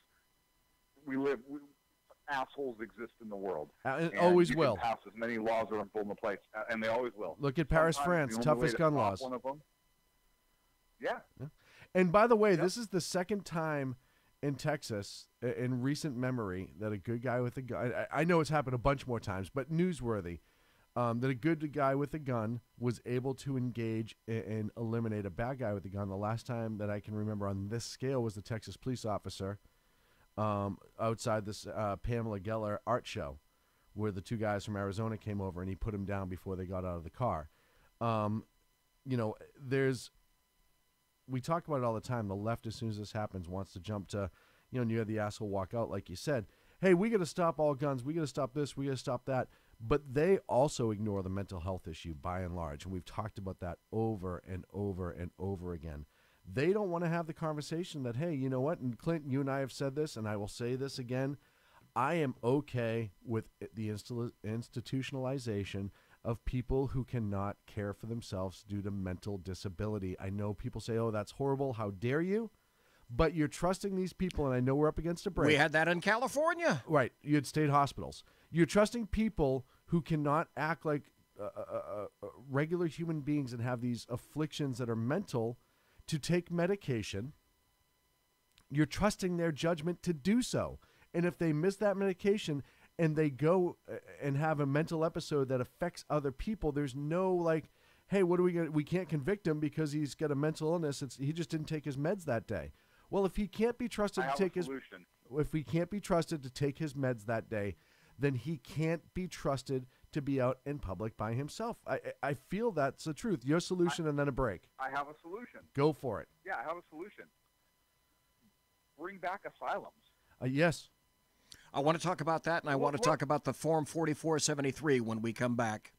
assholes exist in the world. And always you will. Can pass as many laws that are put into place, and they always will. Look at Paris, Sometimes France, the only toughest way to gun stop laws. One of them, yeah. And by the way, this is the second time in Texas, in recent memory, that a good guy with a gun, I know it's happened a bunch more times, but newsworthy, that a good guy with a gun was able to engage and eliminate a bad guy with a gun. The last time that I can remember on this scale was the Texas police officer outside this Pamela Geller art show, where the 2 guys from Arizona came over and he put him down before they got out of the car. We talk about it all the time. The left, as soon as this happens, wants to jump to, and you have the asshole walk out, like you said, hey, we got to stop all guns. We got to stop this. We got to stop that. But they also ignore the mental health issue by and large. And we've talked about that over and over and over again. They don't want to have the conversation that, hey, you know what? And Clinton, you and I have said this, and I will say this again. I am okay with the institutionalization of people who cannot care for themselves due to mental disability. I know people say, oh, that's horrible. How dare you? But you're trusting these people, and I know we're up against a break. We had that in California. Right. You had state hospitals. You're trusting people who cannot act like regular human beings and have these afflictions that are mental to take medication. You're trusting their judgment to do so. And if they miss that medication and they go and have a mental episode that affects other people, there's no like, hey, what are we going to, we can't convict him because he's got a mental illness. He just didn't take his meds that day. Well, if he can't be trusted to take his meds that day, then he can't be trusted to be out in public by himself. I feel that's the truth. Your solution and then a break. I have a solution. Go for it. Yeah, I have a solution. Bring back asylums. Yes. I want to talk about that, and I want to talk about the Form 4473 when we come back.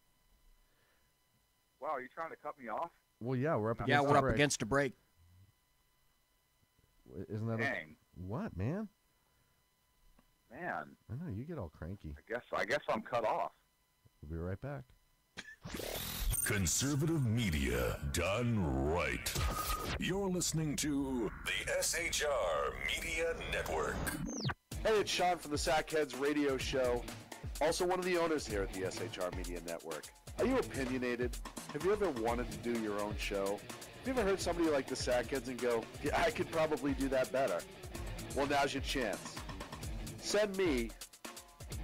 Wow, are you trying to cut me off? Well, yeah, we're up against we're up against a break. Isn't that Dang. What, man? Man. I know, you get all cranky. I guess I'm cut off. We'll be right back. Conservative media done right. You're listening to the SHR Media Network. Hey, it's Sean from the Sackheads Radio Show. Also one of the owners here at the SHR Media Network. Are you opinionated? Have you ever wanted to do your own show? Have you ever heard somebody like the Sackheads and go, yeah, I could probably do that better? Well, now's your chance. Send me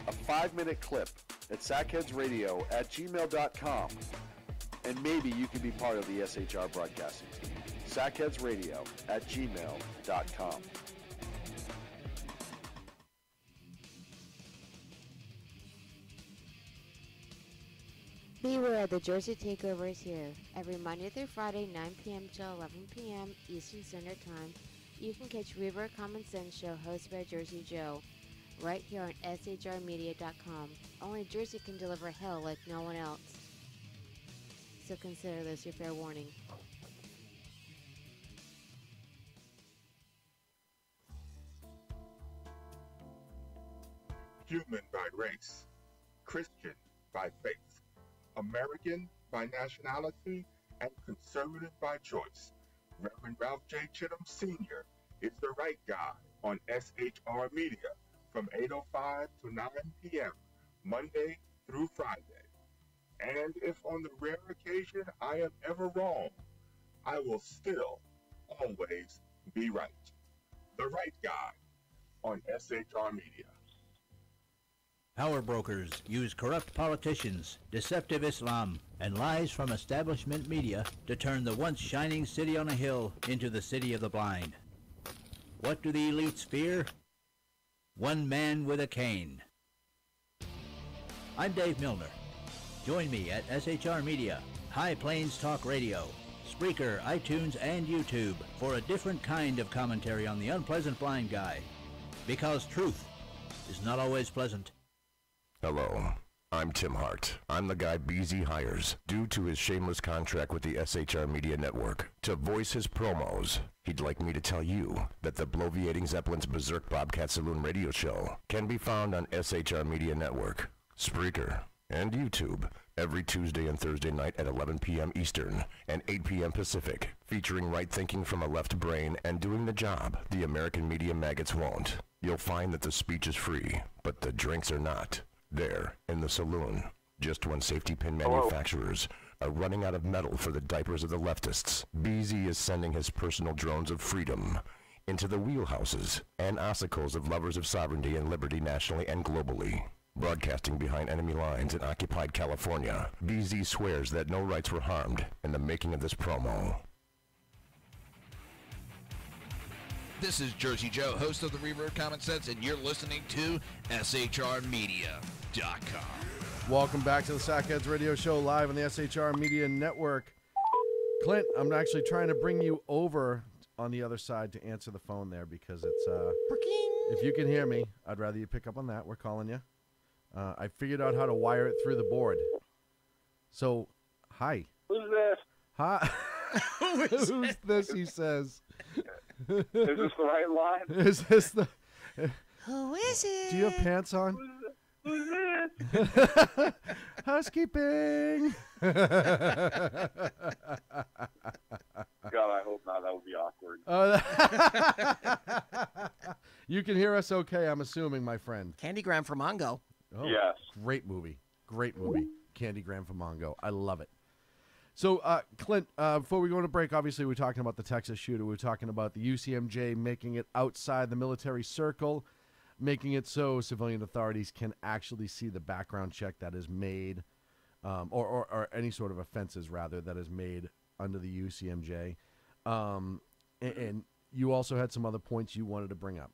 a 5-minute clip at sackheadsradio@gmail.com, and maybe you can be part of the SHR broadcasting team. sackheadsradio@gmail.com. Beware, the Jersey Takeover is here. Every Monday through Friday, 9 p.m. to 11 p.m. Eastern Standard Time, you can catch Reaver Common Sense Show hosted by Jersey Joe, right here on shrmedia.com. Only Jersey can deliver hell like no one else. So consider this your fair warning. Human by race, Christian by faith, American by nationality, and conservative by choice. Reverend Ralph J. Chittum Sr. is the right guy on SHR Media from 8:05 to 9 p.m. Monday through Friday. And if on the rare occasion I am ever wrong, I will still always be right. The right guy on SHR Media. Power brokers use corrupt politicians, deceptive Islam, and lies from establishment media to turn the once shining city on a hill into the city of the blind. What do the elites fear? One man with a cane. I'm Dave Milner. Join me at SHR Media, High Plains Talk Radio, Spreaker, iTunes, and YouTube for a different kind of commentary on the unpleasant blind guy. Because truth is not always pleasant. Hello, I'm Tim Hart. I'm the guy BZ hires, due to his shameless contract with the SHR Media Network, to voice his promos. He'd like me to tell you that the Bloviating Zeppelin's Berserk Bobcat Saloon radio show can be found on SHR Media Network, Spreaker, and YouTube every Tuesday and Thursday night at 11 p.m. Eastern and 8 p.m. Pacific, featuring right thinking from a left brain and doing the job the American media maggots won't. You'll find that the speech is free, but the drinks are not. There, in the saloon, just when safety pin manufacturers are running out of metal for the diapers of the leftists, BZ is sending his personal drones of freedom into the wheelhouses and ossicles of lovers of sovereignty and liberty nationally and globally. Broadcasting behind enemy lines in occupied California, BZ swears that no rights were harmed in the making of this promo. This is Jersey Joe, host of the Reverb Common Sense, and you're listening to SHRmedia.com. Welcome back to the Sackheads Radio Show live on the SHR Media Network. Clint, I'm actually trying to bring you over on the other side to answer the phone there because it's, if you can hear me, I'd rather you pick up on that. We're calling you. I figured out how to wire it through the board. So, hi. Who's this? Hi. Who's this, he says. Is this the right line? Is this the... Who is it? Do you have pants on? Who's this? Housekeeping. God, I hope not. That would be awkward. You can hear us okay, I'm assuming, my friend. Candygram for Mongo. Oh, yes. Great movie. Great movie. Candygram for Mongo. I love it. So, Clint, before we go to break, obviously we're talking about the Texas shooter. We're talking about the UCMJ making it outside the military circle, making it so civilian authorities can actually see the background check that is made, or any sort of offenses, rather, that is made under the UCMJ. And you also had some other points you wanted to bring up.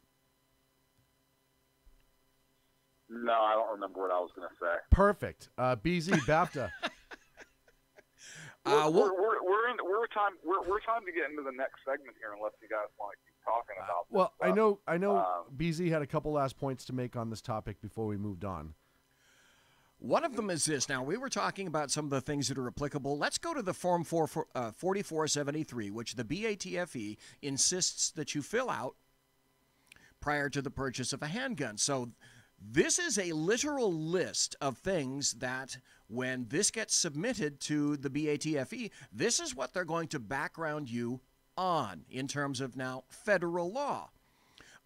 No, I don't remember what I was going to say. Perfect. BZ, BAFTA. We're time to get into the next segment here, unless you guys want to keep talking about this. Well, I know BZ had a couple last points to make on this topic before we moved on. One of them is this. Now, we were talking about some of the things that are applicable. Let's go to the Form 4473, which the BATFE insists that you fill out prior to the purchase of a handgun. So this is a literal list of things that when this gets submitted to the BATFE, this is what they're going to background you on in terms of now federal law.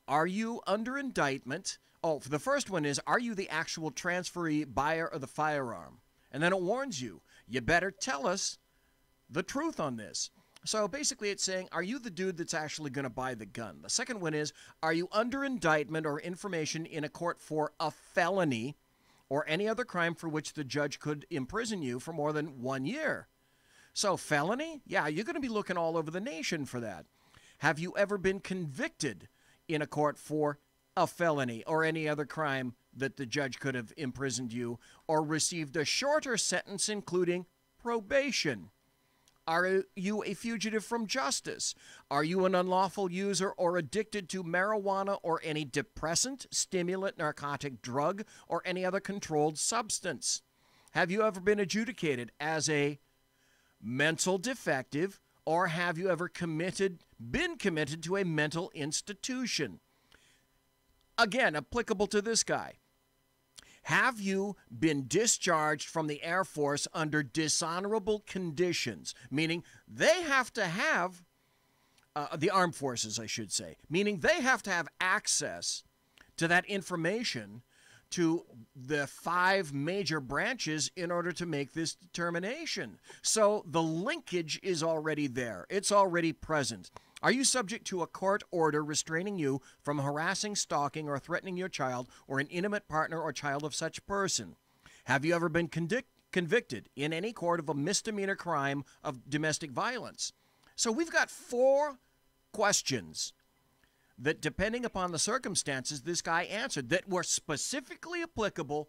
Are you under indictment? Oh, the first one is, are you the actual transferee buyer of the firearm? And then it warns you, you better tell us the truth on this. So basically it's saying, are you the dude that's actually going to buy the gun? The second one is, are you under indictment or information in a court for a felony or any other crime for which the judge could imprison you for more than 1 year? So felony? Yeah, you're going to be looking all over the nation for that. Have you ever been convicted in a court for a felony or any other crime that the judge could have imprisoned you, or received a shorter sentence including probation? Are you a fugitive from justice? Are you an unlawful user or addicted to marijuana or any depressant, stimulant, narcotic drug, or any other controlled substance? Have you ever been adjudicated as a mental defective, or have you ever been committed to a mental institution? Again, applicable to this guy. Have you been discharged from the Air Force under dishonorable conditions? Meaning they have to have, the armed forces, I should say, meaning they have to have access to that information to the 5 major branches in order to make this determination. So the linkage is already there. It's already present. Are you subject to a court order restraining you from harassing, stalking, or threatening your child or an intimate partner or child of such person? Have you ever been convicted in any court of a misdemeanor crime of domestic violence? So we've got 4 questions that, depending upon the circumstances, this guy answered that were specifically applicable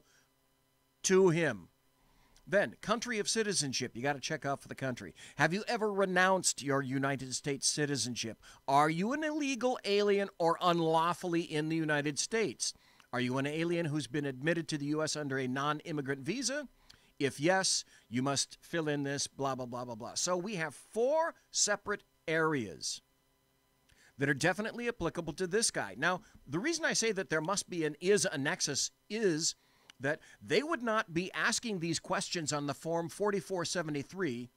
to him. Then, country of citizenship. You got to check out for the country. Have you ever renounced your United States citizenship? Are you an illegal alien or unlawfully in the United States? Are you an alien who's been admitted to the U.S. under a non-immigrant visa? If yes, you must fill in this blah, blah, blah, blah, blah. So we have 4 separate areas that are definitely applicable to this guy. Now, the reason I say that there must be a nexus is that they would not be asking these questions on the form 4473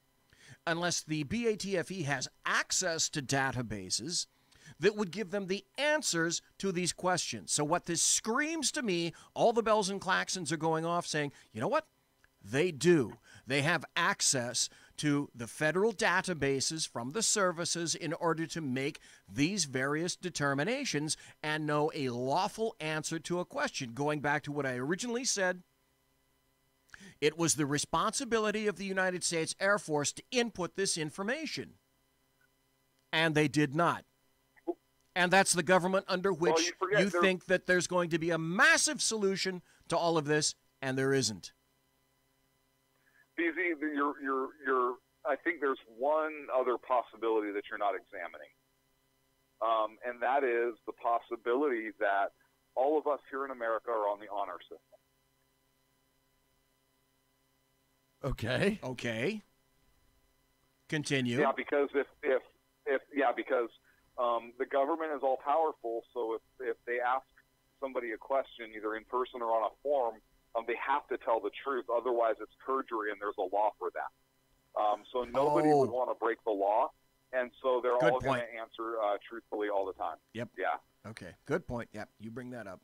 unless the BATFE has access to databases that would give them the answers to these questions. So what this screams to me, all the bells and klaxons are going off saying, you know what? They do. They have access to the federal databases from the services in order to make these various determinations and know a lawful answer to a question. Going back to what I originally said, it was the responsibility of the United States Air Force to input this information. And they did not. And that's the government under which you think that there's going to be a massive solution to all of this, and there isn't. BZ, I think there's one other possibility that you're not examining, and that is the possibility that all of us here in America are on the honor system. Okay. Okay. Continue. Yeah, because if the government is all powerful, so if they ask somebody a question either in person or on a form, they have to tell the truth. Otherwise, it's perjury, and there's a law for that. So nobody would want to break the law, and so they're all going to answer truthfully all the time. Yep. Yeah. Okay. Good point. Yep. You bring that up.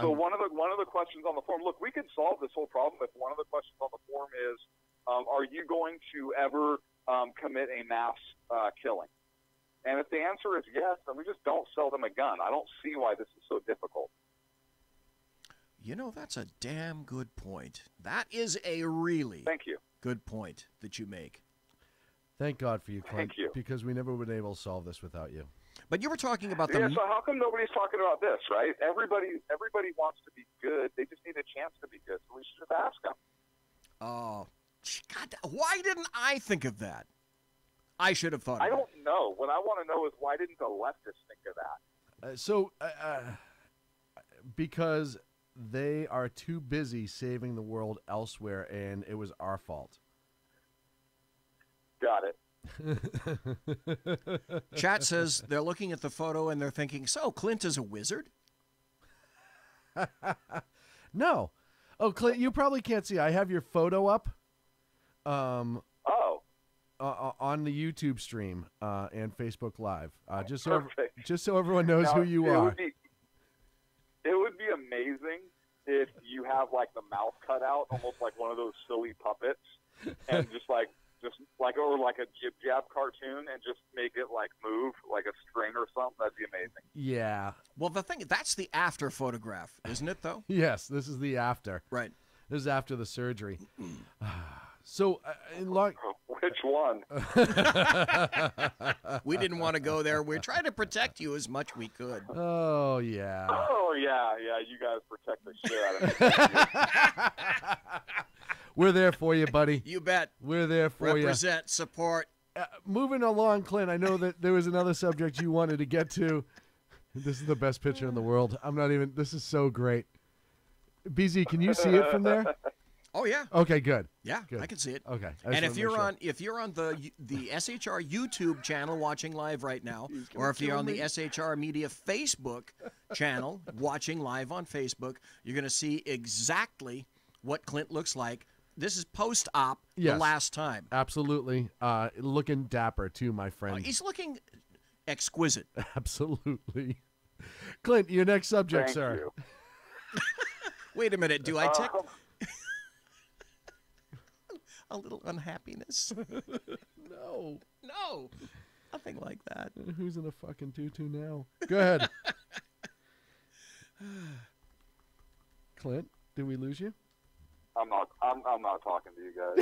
So one of the questions on the form. Look, we could solve this whole problem if one of the questions on the form is, are you going to ever commit a mass killing? And if the answer is yes, then we just don't sell them a gun. I don't see why this is so difficult. You know, that's a damn good point. That is a really good point that you make. Thank God for you, Clint. Thank you. Because we never would have been able to solve this without you. But you were talking about the... Yeah, so how come nobody's talking about this, right? Everybody wants to be good. They just need a chance to be good. So we should just ask them. Oh, God, why didn't I think of that? I should have thought of I don't know. What I want to know is why didn't the leftists think of that? Because they are too busy saving the world elsewhere, and it was our fault. Got it. Chat says they're looking at the photo and they're thinking, so Clint is a wizard? No. Oh, Clint, you probably can't see. I have your photo up. On the YouTube stream and Facebook Live. Just so everyone knows who you are. It would be amazing if you have like the mouth cut out, almost like one of those silly puppets, and just like or like a Jib Jab cartoon, and just make it like move like a string or something. That'd be amazing. Yeah. Well, that's the after photograph, isn't it, though? Yes, this is the after. Right. This is after the surgery. So, which one? We didn't want to go there. We're trying to protect you as much we could. Oh, yeah. Oh, yeah. You guys protect the shit out of me. We're there for you, buddy. You bet. We're there for you. Represent, support. Moving along, Clint, I know that there was another subject you wanted to get to. This is the best picture in the world. This is so great. BZ, can you see it from there? Oh yeah. Okay, good. Yeah, good. I can see it. Okay. And if you're on the SHR YouTube channel watching live right now, or if you're on the SHR Media Facebook channel watching live on Facebook, you're going to see exactly what Clint looks like. This is post-op, yes, the last time. Absolutely. Looking dapper too, my friend. He's looking exquisite. Absolutely. Clint, your next subject, Thank sir. You. Wait a minute. Do I take a little unhappiness? No. No. Nothing like that. Who's in a fucking tutu now? Go ahead. Clint, did we lose you? I'm not talking to you guys.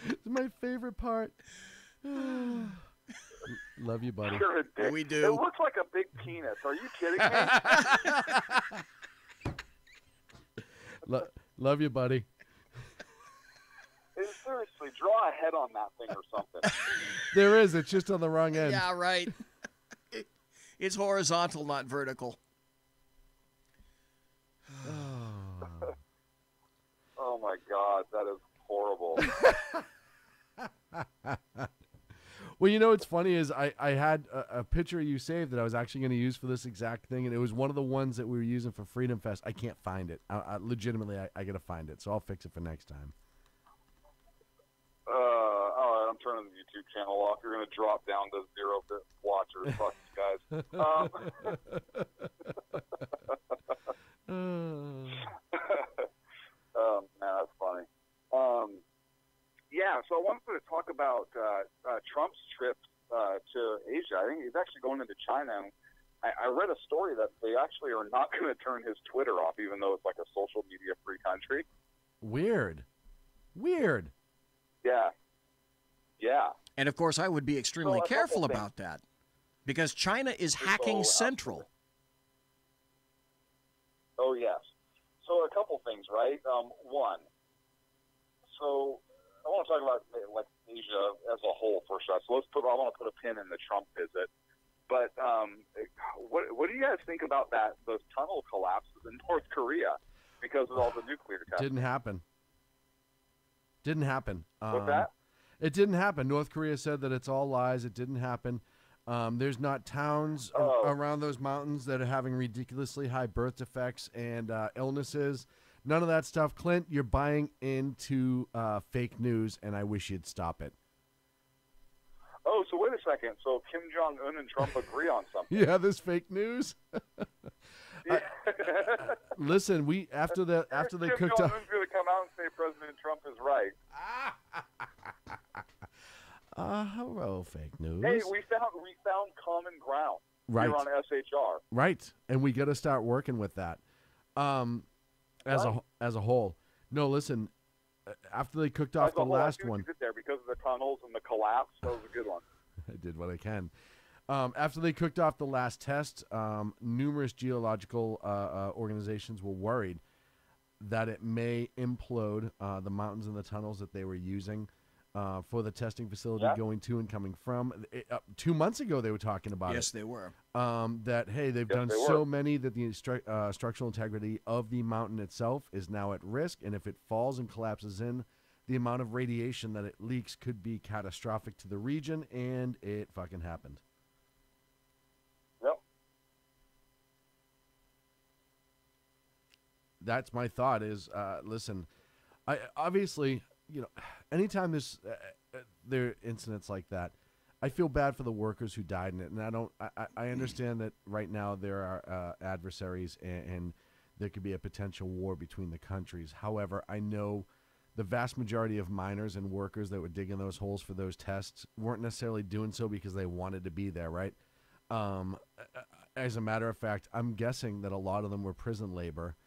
It's my favorite part. Love you, buddy. You're a dick. We do. It looks like a big penis. Are you kidding me? Love you, buddy. Seriously, draw a head on that thing or something. There is. It's just on the wrong end. Yeah, right. It's horizontal, not vertical. Oh my God, that is horrible. Well, you know what's funny is I had a picture you saved that I was actually going to use for this exact thing, and it was one of the ones that we were using for Freedom Fest. I can't find it. Legitimately, I got to find it, so I'll fix it for next time. All right, I'm turning the YouTube channel off. You're going to drop down to 0-bit watchers. Fuck you guys. Oh, man, that's funny. Yeah, so I wanted to talk about Trump's trip to Asia. I think he's actually going into China. And I read a story that they actually are not going to turn his Twitter off, even though it's like a social media free country. Weird. Yeah. And of course, I would be extremely So, careful about that, because China is hacking Central. Oh, yes. So a couple things, right? One, so I want to talk about like Asia as a whole for a shot. So I want to put a pin in the Trump visit. But what do you guys think about those tunnel collapses in North Korea because of all the nuclear testing? Didn't happen. What's that? It didn't happen. North Korea said that it's all lies. It didn't happen. There's not towns around those mountains that are having ridiculously high birth defects and illnesses. None of that stuff. Clint, you're buying into fake news, and I wish you'd stop it. Oh, so wait a second. So Kim Jong-un and Trump agree on something. Yeah, this fake news. Listen, after they Kim cooked up. Jong-un's going to come out and say President Trump is right. Hello, fake news. Hey, we found common ground here on SHR. Right, and we got to start working with that. As a whole. No, listen. After they cooked off the last one, you did there because of the tunnels and the collapse. That was a good one. I did what I can. After they cooked off the last test, numerous geological organizations were worried that it may implode the mountains and the tunnels that they were using for the testing facility going to and coming from. 2 months ago, they were talking about it. Yes, they were. That, hey, they've done so many that the structural integrity of the mountain itself is now at risk, and if it falls and collapses in, the amount of radiation that it leaks could be catastrophic to the region, and it fucking happened. Yep. That's my thought is, listen, obviously, anytime there are incidents like that, I feel bad for the workers who died in it, and I understand that right now there are adversaries and there could be a potential war between the countries. However, I know the vast majority of miners and workers that were digging those holes for those tests weren't necessarily doing so because they wanted to be there, right? As a matter of fact, I'm guessing that a lot of them were prison labor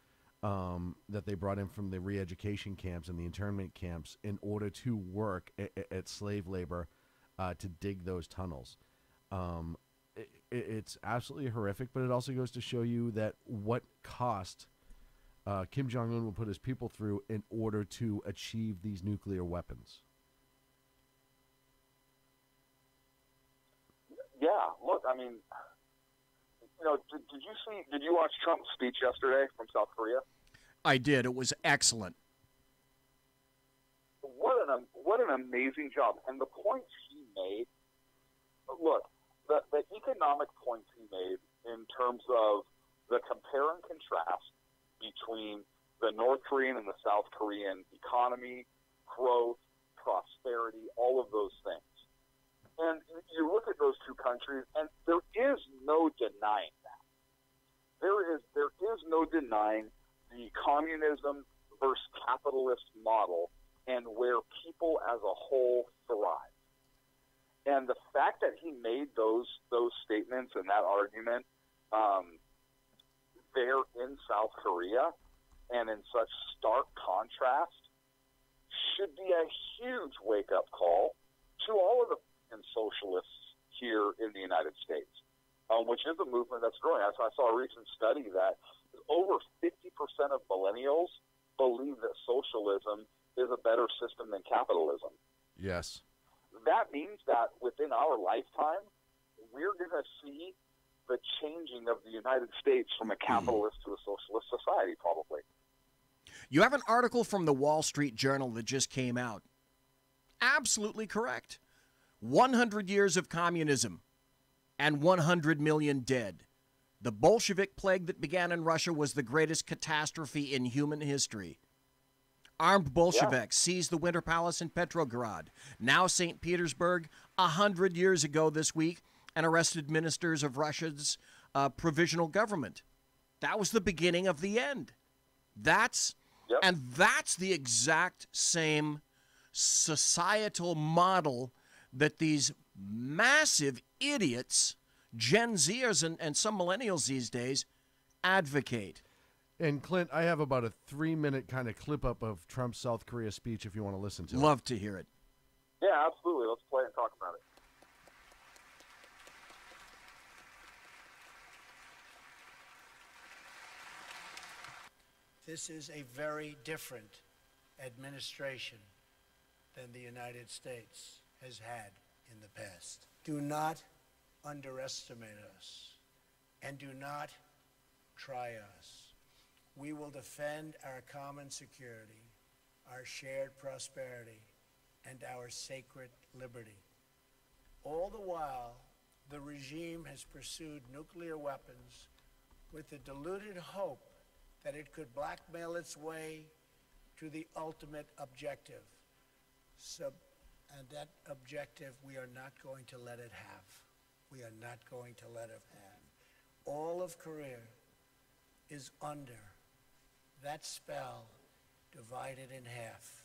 that they brought in from the re-education camps and the internment camps in order to work at slave labor to dig those tunnels. It's absolutely horrific, but it also goes to show you that what cost Kim Jong-un will put his people through in order to achieve these nuclear weapons. Yeah, look, I mean, did you watch Trump's speech yesterday from South Korea? I did. It was excellent. What an amazing job. And the points he made, look, the economic points he made in terms of the compare and contrast between the North Korean and the South Korean economy, growth, prosperity, all of those things. And you look at those two countries, and there is no denying that. There is no denying the communism versus capitalist model and where people as a whole thrive. And the fact that he made those statements and that argument there in South Korea and in such stark contrast should be a huge wake-up call to all of the socialists here in the United States, which is a movement that's growing. I saw a recent study that over 50% of millennials believe that socialism is a better system than capitalism. Yes. That means that within our lifetime, we're going to see the changing of the United States from a capitalist to a socialist society, probably. You have an article from the Wall Street Journal that just came out. Absolutely correct. 100 years of communism and 100 million dead. The Bolshevik plague that began in Russia was the greatest catastrophe in human history. Armed Bolsheviks seized the Winter Palace in Petrograd, now St. Petersburg, 100 years ago this week, and arrested ministers of Russia's provisional government. That was the beginning of the end. That's the exact same societal model that these massive idiots, Gen Zers and some millennials these days, advocate. And Clint, I have about a 3-minute kind of clip up of Trump's South Korea speech if you want to listen to it. Love to hear it. Yeah, absolutely. Let's play and talk about it. This is a very different administration than the United States has had in the past. Do not underestimate us, and do not try us. We will defend our common security, our shared prosperity, and our sacred liberty. All the while, the regime has pursued nuclear weapons with the deluded hope that it could blackmail its way to the ultimate objective. And that objective, we are not going to let it have. We are not going to let it have. All of Korea is under that spell, divided in half.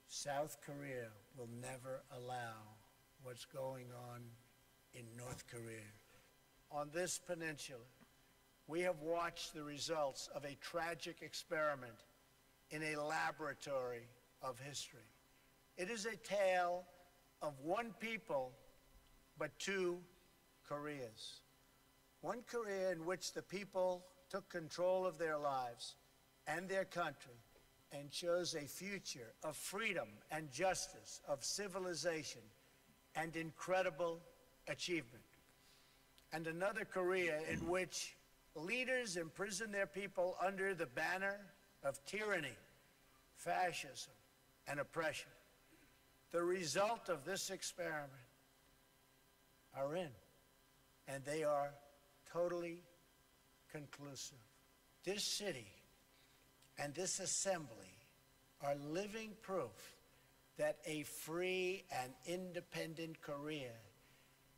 South Korea will never allow what's going on in North Korea. On this peninsula, we have watched the results of a tragic experiment in a laboratory of history. It is a tale of one people, but two Koreas. One Korea in which the people took control of their lives and their country and chose a future of freedom and justice, of civilization and incredible achievement. And another Korea in which leaders imprison their people under the banner of tyranny, fascism, and oppression. The result of this experiment are in, and they are totally conclusive. This city and this assembly are living proof that a free and independent Korea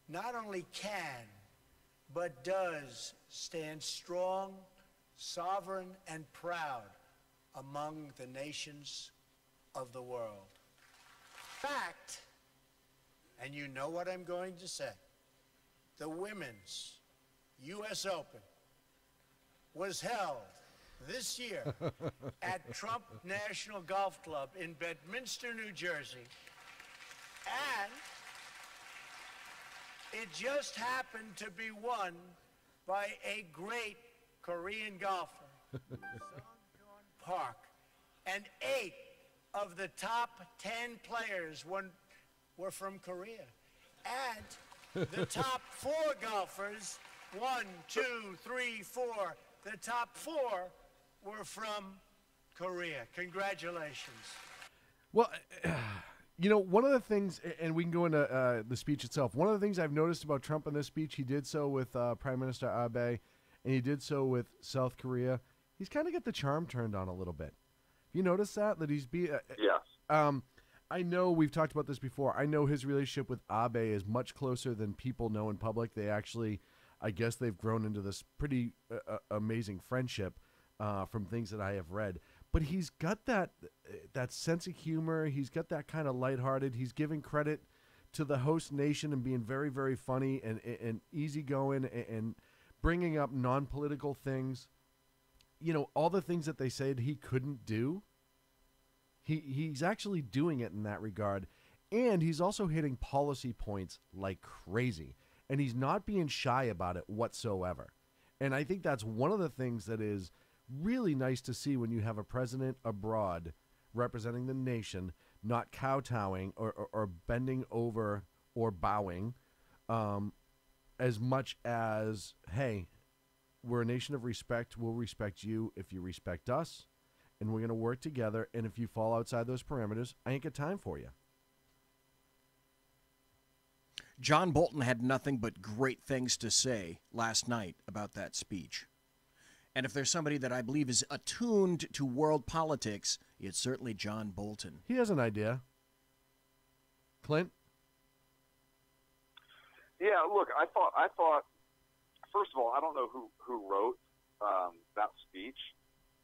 not only can, but does stand strong, sovereign, and proud among the nations of the world. Fact, and you know what I'm going to say, the Women's U.S. Open was held this year at Trump National Golf Club in Bedminster, New Jersey, and it just happened to be won by a great Korean golfer, Sung-Joon Park, and 8 of the top 10 players were from Korea. And the top 4 golfers, 1, 2, 3, 4, the top 4 were from Korea. Congratulations. Well, you know, one of the things, and we can go into the speech itself, one of the things I've noticed about Trump in this speech, he did so with Prime Minister Abe, and he did so with South Korea. He's kind of got the charm turned on a little bit. You notice that he's yes. I know we've talked about this before. I know his relationship with Abe is much closer than people know in public. They actually, I guess they've grown into this pretty amazing friendship from things that I have read. But he's got that sense of humor. He's got that kind of lighthearted. He's giving credit to the host nation and being very, very funny and easygoing and bringing up non-political things. You know, all the things that they said he couldn't do, he's actually doing it in that regard. And he's also hitting policy points like crazy. And he's not being shy about it whatsoever. And I think that's one of the things that is really nice to see when you have a president abroad representing the nation, not kowtowing or bending over or bowing as much as, hey, we're a nation of respect. We'll respect you if you respect us, and we're going to work together. And if you fall outside those parameters, I ain't got time for you. John Bolton had nothing but great things to say last night about that speech. And if there's somebody that I believe is attuned to world politics, it's certainly John Bolton. He has an idea. Clint? Yeah, look, I thought, first of all, I don't know who wrote that speech,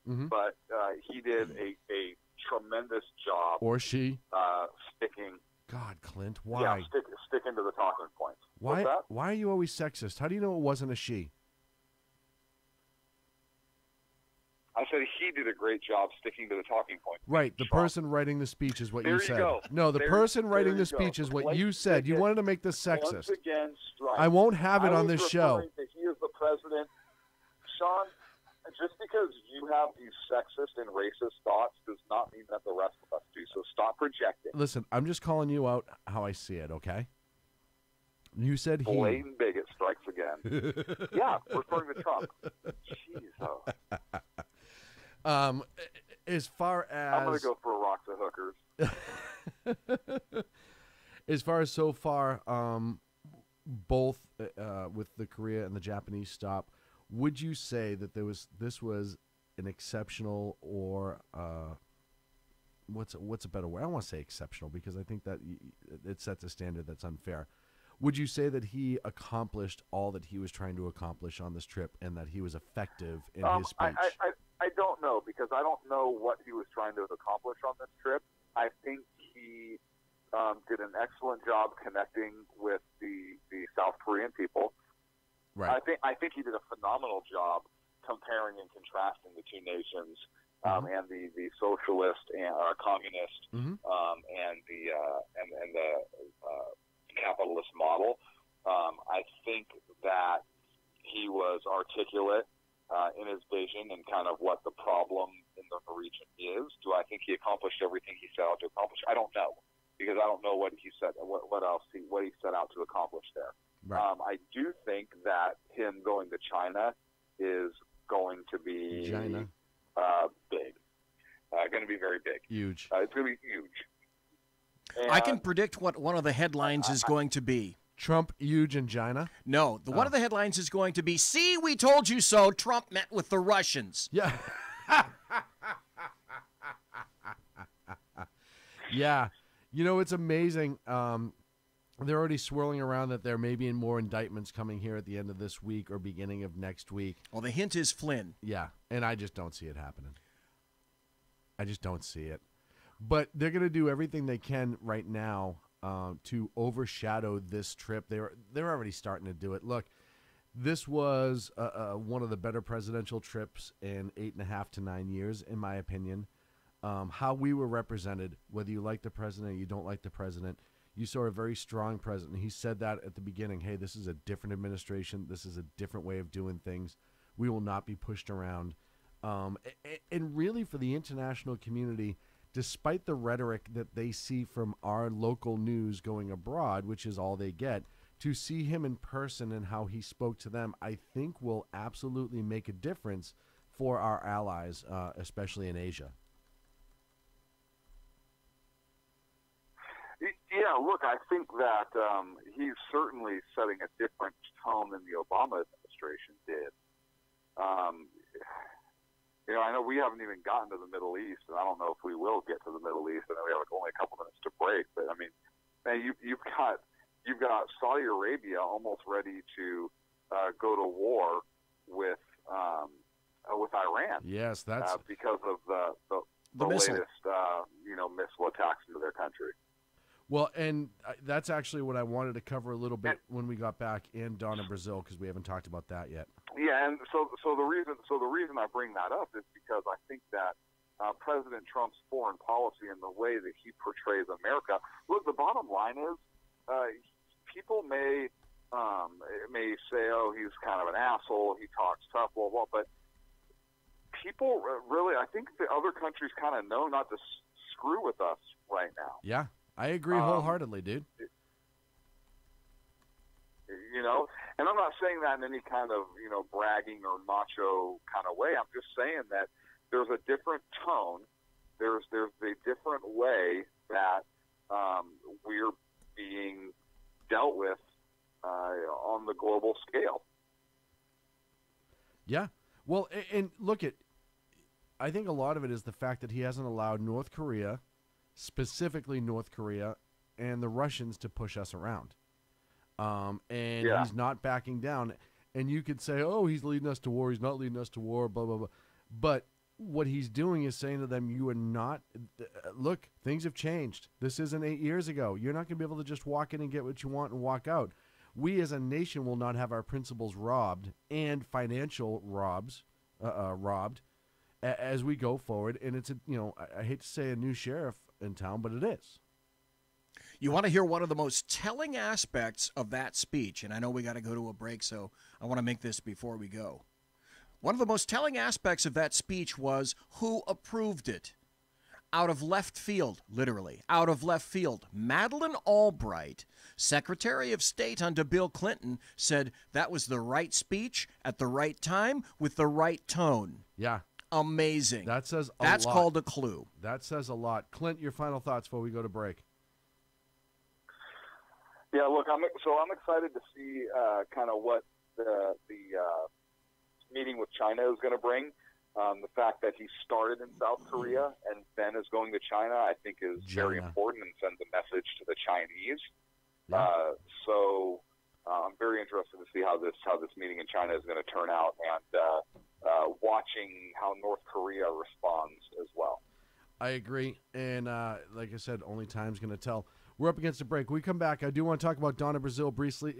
but he did a tremendous job. Or she. Sticking. God, Clint, why? Yeah, sticking to the talking points. Why? What's that? Why are you always sexist? How do you know it wasn't a she? I said he did a great job sticking to the talking points. Right, the person writing the speech is what There you you said. go. No, the There person writing you the go. speech is what Once you said. You again- wanted to make this Once sexist. again, strike. I won't have it I on was this show. referring to he is the president. Sean, just because you have these sexist and racist thoughts does not mean that the rest of us do. So stop projecting. Listen, I'm just calling you out how I see it, okay? You said he. Blatant bigot strikes again. Yeah, referring to Trump. Jeez, oh. As far as I'm going to go for a rock to hookers. as far as so far, both with the Korea and the Japanese stop, would you say that this was an exceptional or what's a better word? I don't want to say exceptional because I think that it sets a standard that's unfair. Would you say that he accomplished all that he was trying to accomplish on this trip and that he was effective in his speech? I don't know because I don't know what he was trying to accomplish on this trip. I think he did an excellent job connecting with the South Korean people. Right. I think he did a phenomenal job comparing and contrasting the two nations and the socialist and communist and the capitalist model. I think that he was articulate in his vision and kind of what the problem in the region is. Do I think he accomplished everything he set out to accomplish? I don't know because I don't know what he set what he set out to accomplish there. Right. I do think that him going to China is going to be big. Going to be very big. Huge. It's going to be huge. I can predict what one of the headlines is going to be. Trump huge in China? No, one of the headlines is going to be, "See, we told you so, Trump met with the Russians." Yeah. Yeah. You know, it's amazing. they're already swirling around that there may be more indictments coming here at the end of this week or beginning of next week. Well, the hint is Flynn. Yeah, and I just don't see it happening. I just don't see it. But they're going to do everything they can right now to overshadow this trip. They're already starting to do it. Look, this was one of the better presidential trips in 8.5 to 9 years, in my opinion. How we were represented, whether you like the president or you don't like the president, you saw a very strong president. He said that at the beginning, hey, this is a different administration. This is a different way of doing things. We will not be pushed around. And really for the international community, despite the rhetoric that they see from our local news going abroad, which is all they get, to see him in person and how he spoke to them, I think will absolutely make a difference for our allies, especially in Asia. Yeah, look, I think that he's certainly setting a different tone than the Obama administration did. I know we haven't even gotten to the Middle East, and I don't know if we will get to the Middle East. I know we have only a couple minutes to break, but I mean, man, you've got Saudi Arabia almost ready to go to war with Iran. Yes, that's because of the missile. latest missile attacks into their country. well, and that's actually what I wanted to cover a little bit when we got back in Dawn in Brazil, because we haven't talked about that yet. Yeah, and so the reason I bring that up is because I think that President Trump's foreign policy and the way that he portrays America. Look, the bottom line is, people may say, "Oh, he's kind of an asshole. He talks tough, blah blah." But people really, I think the other countries kind of know not to screw with us right now. Yeah, I agree wholeheartedly, dude. And I'm not saying that in any kind of, bragging or macho kind of way. I'm just saying that there's a different tone. There's a different way that we're being dealt with on the global scale. Yeah. Well, and look I think a lot of it is the fact that he hasn't allowed North Korea, specifically North Korea, and the Russians to push us around. He's not backing down. And you could say, oh, he's leading us to war. He's not leading us to war, blah, blah, blah. But what he's doing is saying to them, you are not – look, things have changed. This isn't 8 years ago. You're not going to be able to just walk in and get what you want and walk out. We as a nation will not have our principles robbed and financial robbed as we go forward. And it's, I hate to say a new sheriff in town, but it is. You want to hear one of the most telling aspects of that speech, and I know we got to go to a break, so I want to make this before we go. One of the most telling aspects of that speech was who approved it. Out of left field, literally, out of left field, Madeleine Albright, Secretary of State under Bill Clinton, said that was the right speech at the right time with the right tone. Yeah. Amazing. That says a lot. That's called a clue. That says a lot. Clint, your final thoughts before we go to break. Yeah, look, I'm excited to see kind of what the meeting with China is going to bring. The fact that he started in South Korea and then is going to China, I think, is very important and sends a message to the Chinese. Yeah. So I'm very interested to see how this meeting in China is going to turn out, and watching how North Korea responds as well. I agree, and like I said, only time's going to tell. We're up against a break. When we come back, I do want to talk about Dawn in Brazil briefly,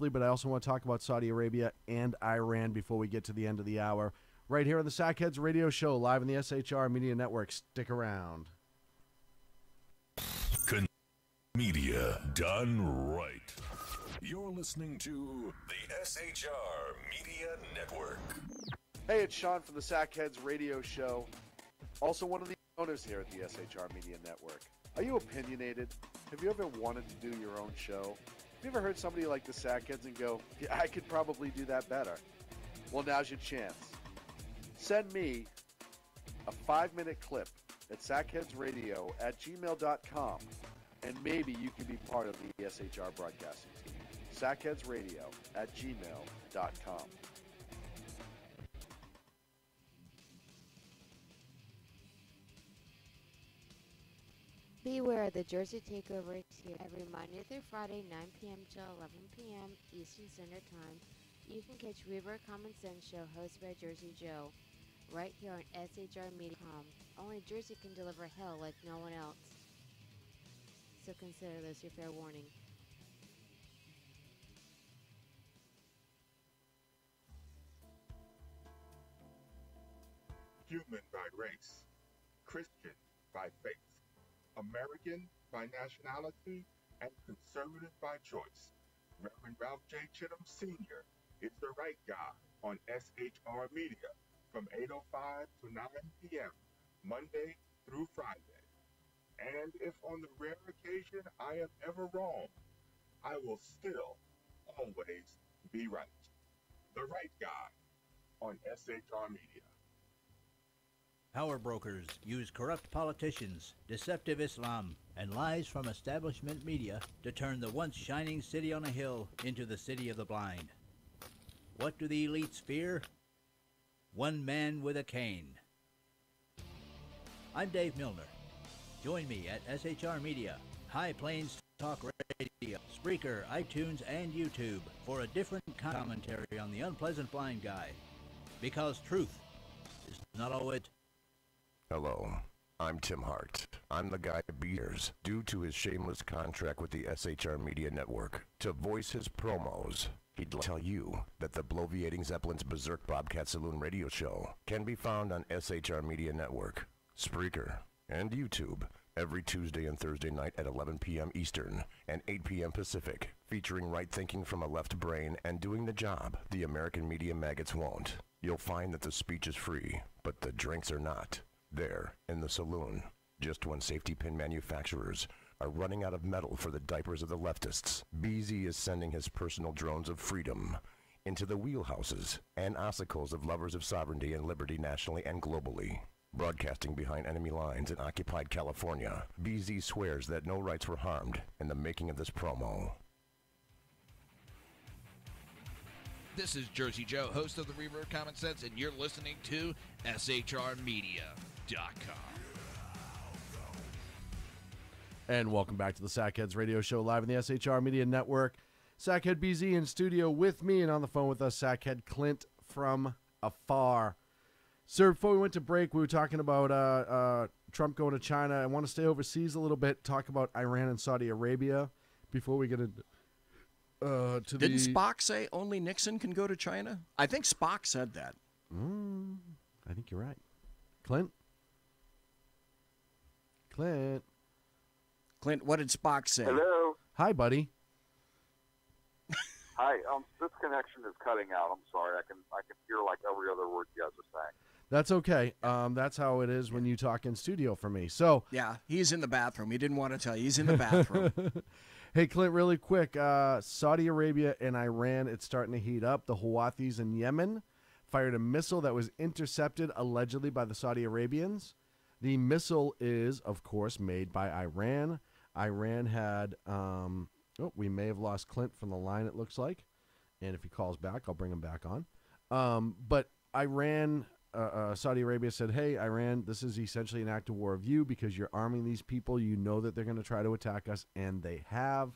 but I also want to talk about Saudi Arabia and Iran before we get to the end of the hour. Right here on the Sackheads Radio Show, live on the SHR Media Network. Stick around. Media done right. You're listening to the SHR Media Network. Hey, it's Sean from the Sackheads Radio Show. Also one of the owners here at the SHR Media Network. Are you opinionated? Have you ever wanted to do your own show? Have you ever heard somebody like the Sackheads and go, yeah, I could probably do that better? Well, now's your chance. Send me a 5-minute clip at sackheadsradio@gmail.com, and maybe you can be part of the SHR broadcasting team. sackheadsradio@gmail.com. Beware, the Jersey Takeover is here every Monday through Friday, 9 p.m. till 11 p.m. Eastern Standard Time. You can catch Reaver Common Sense Show hosted by Jersey Joe right here on SHRmedia.com. Only Jersey can deliver hell like no one else. So consider this your fair warning. Human by race, Christian by faith, American by nationality, and conservative by choice. Reverend Ralph J. Chittum Sr. is the right guy on SHR Media from 8:05 to 9 p.m. Monday through Friday. And if on the rare occasion I am ever wrong, I will still always be right. The right guy on SHR Media. Power brokers use corrupt politicians, deceptive Islam, and lies from establishment media to turn the once shining city on a hill into the city of the blind. What do the elites fear? One man with a cane. I'm Dave Milner. Join me at SHR Media, High Plains Talk Radio, Spreaker, iTunes, and YouTube for a different commentary on the unpleasant blind guy. Because truth is not always... Hello, I'm Tim Hart. I'm the guy beers due to his shameless contract with the SHR Media Network to voice his promos. He'd tell you that the bloviating Zeppelin's Berserk Bobcat Saloon radio show can be found on SHR Media Network, Spreaker, and YouTube every Tuesday and Thursday night at 11 p.m. Eastern and 8 p.m. Pacific, featuring right thinking from a left brain and doing the job the American media maggots won't. You'll find that the speech is free, but the drinks are not. There, in the saloon, just when safety pin manufacturers are running out of metal for the diapers of the leftists, BZ is sending his personal drones of freedom into the wheelhouses and ossicles of lovers of sovereignty and liberty nationally and globally. Broadcasting behind enemy lines in occupied California, BZ swears that no rights were harmed in the making of this promo. This is Jersey Joe, host of the Reverb Common Sense, and you're listening to SHRmedia.com. And welcome back to the Sackheads Radio Show live in the SHR Media Network. Sackhead BZ in studio with me, and on the phone with us, Sackhead Clint from afar. Sir, before we went to break, we were talking about Trump going to China. I want to stay overseas a little bit, talk about Iran and Saudi Arabia before we get into Didn't Spock say only Nixon can go to China? I think Spock said that. I think you're right. Clint, what did Spock say? Hello. Hi, buddy. Hi. This connection is cutting out. I'm sorry. I can hear like every other word you guys are saying. That's okay. That's how it is when you talk in studio for me. So yeah, he's in the bathroom. He didn't want to tell you. He's in the bathroom. Hey, Clint, really quick. Saudi Arabia and Iran, it's starting to heat up. The Houthis in Yemen fired a missile that was intercepted allegedly by the Saudi Arabians. The missile is, of course, made by Iran. Iran had, we may have lost Clint from the line, it looks like. And if he calls back, I'll bring him back on. But Iran, Saudi Arabia said, hey, Iran, this is essentially an act of war of you because you're arming these people. You know that they're going to try to attack us, and they have.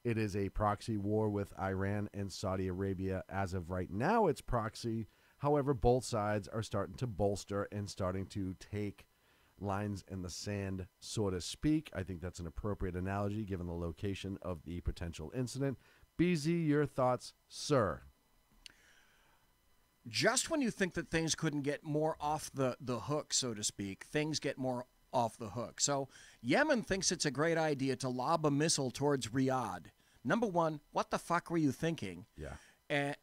It is a proxy war with Iran and Saudi Arabia. As of right now, it's proxy. However, both sides are starting to bolster and starting to take lines in the sand, so to speak. I think that's an appropriate analogy given the location of the potential incident. BZ, your thoughts, sir? Just when you think that things couldn't get more off the hook, so to speak, things get more off the hook. So Yemen thinks it's a great idea to lob a missile towards Riyadh. Number one, what the fuck were you thinking? Yeah.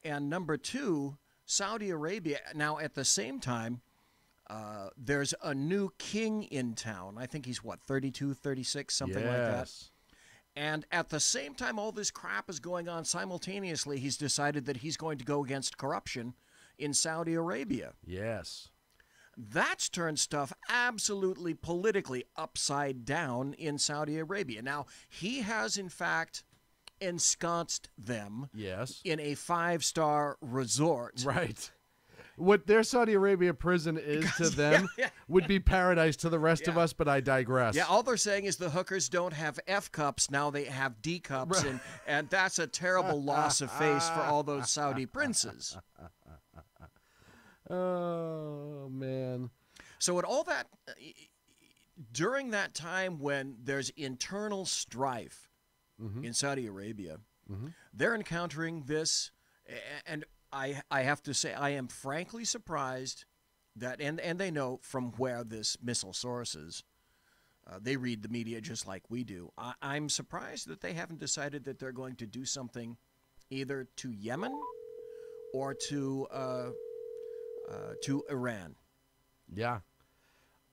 And number two, Saudi Arabia, now at the same time, there's a new king in town. I think he's, 32, 36, something like that. And at the same time all this crap is going on simultaneously, he's decided that he's going to go against corruption in Saudi Arabia. Yes. That's turned stuff absolutely politically upside down in Saudi Arabia. Now, he has, in fact, ensconced them yes. in a 5-star resort. Right. what their Saudi Arabia prison is to them would be paradise to the rest of us, but I digress. Yeah, all they're saying is the hookers don't have F cups, now they have D cups, and that's a terrible loss of face for all those Saudi princes. Oh, man. So at all that, during that time when there's internal strife in Saudi Arabia, they're encountering this, and I have to say, I am frankly surprised that, and they know from where this missile sources, they read the media just like we do. I'm surprised that they haven't decided that they're going to do something either to Yemen or to Iran. Yeah.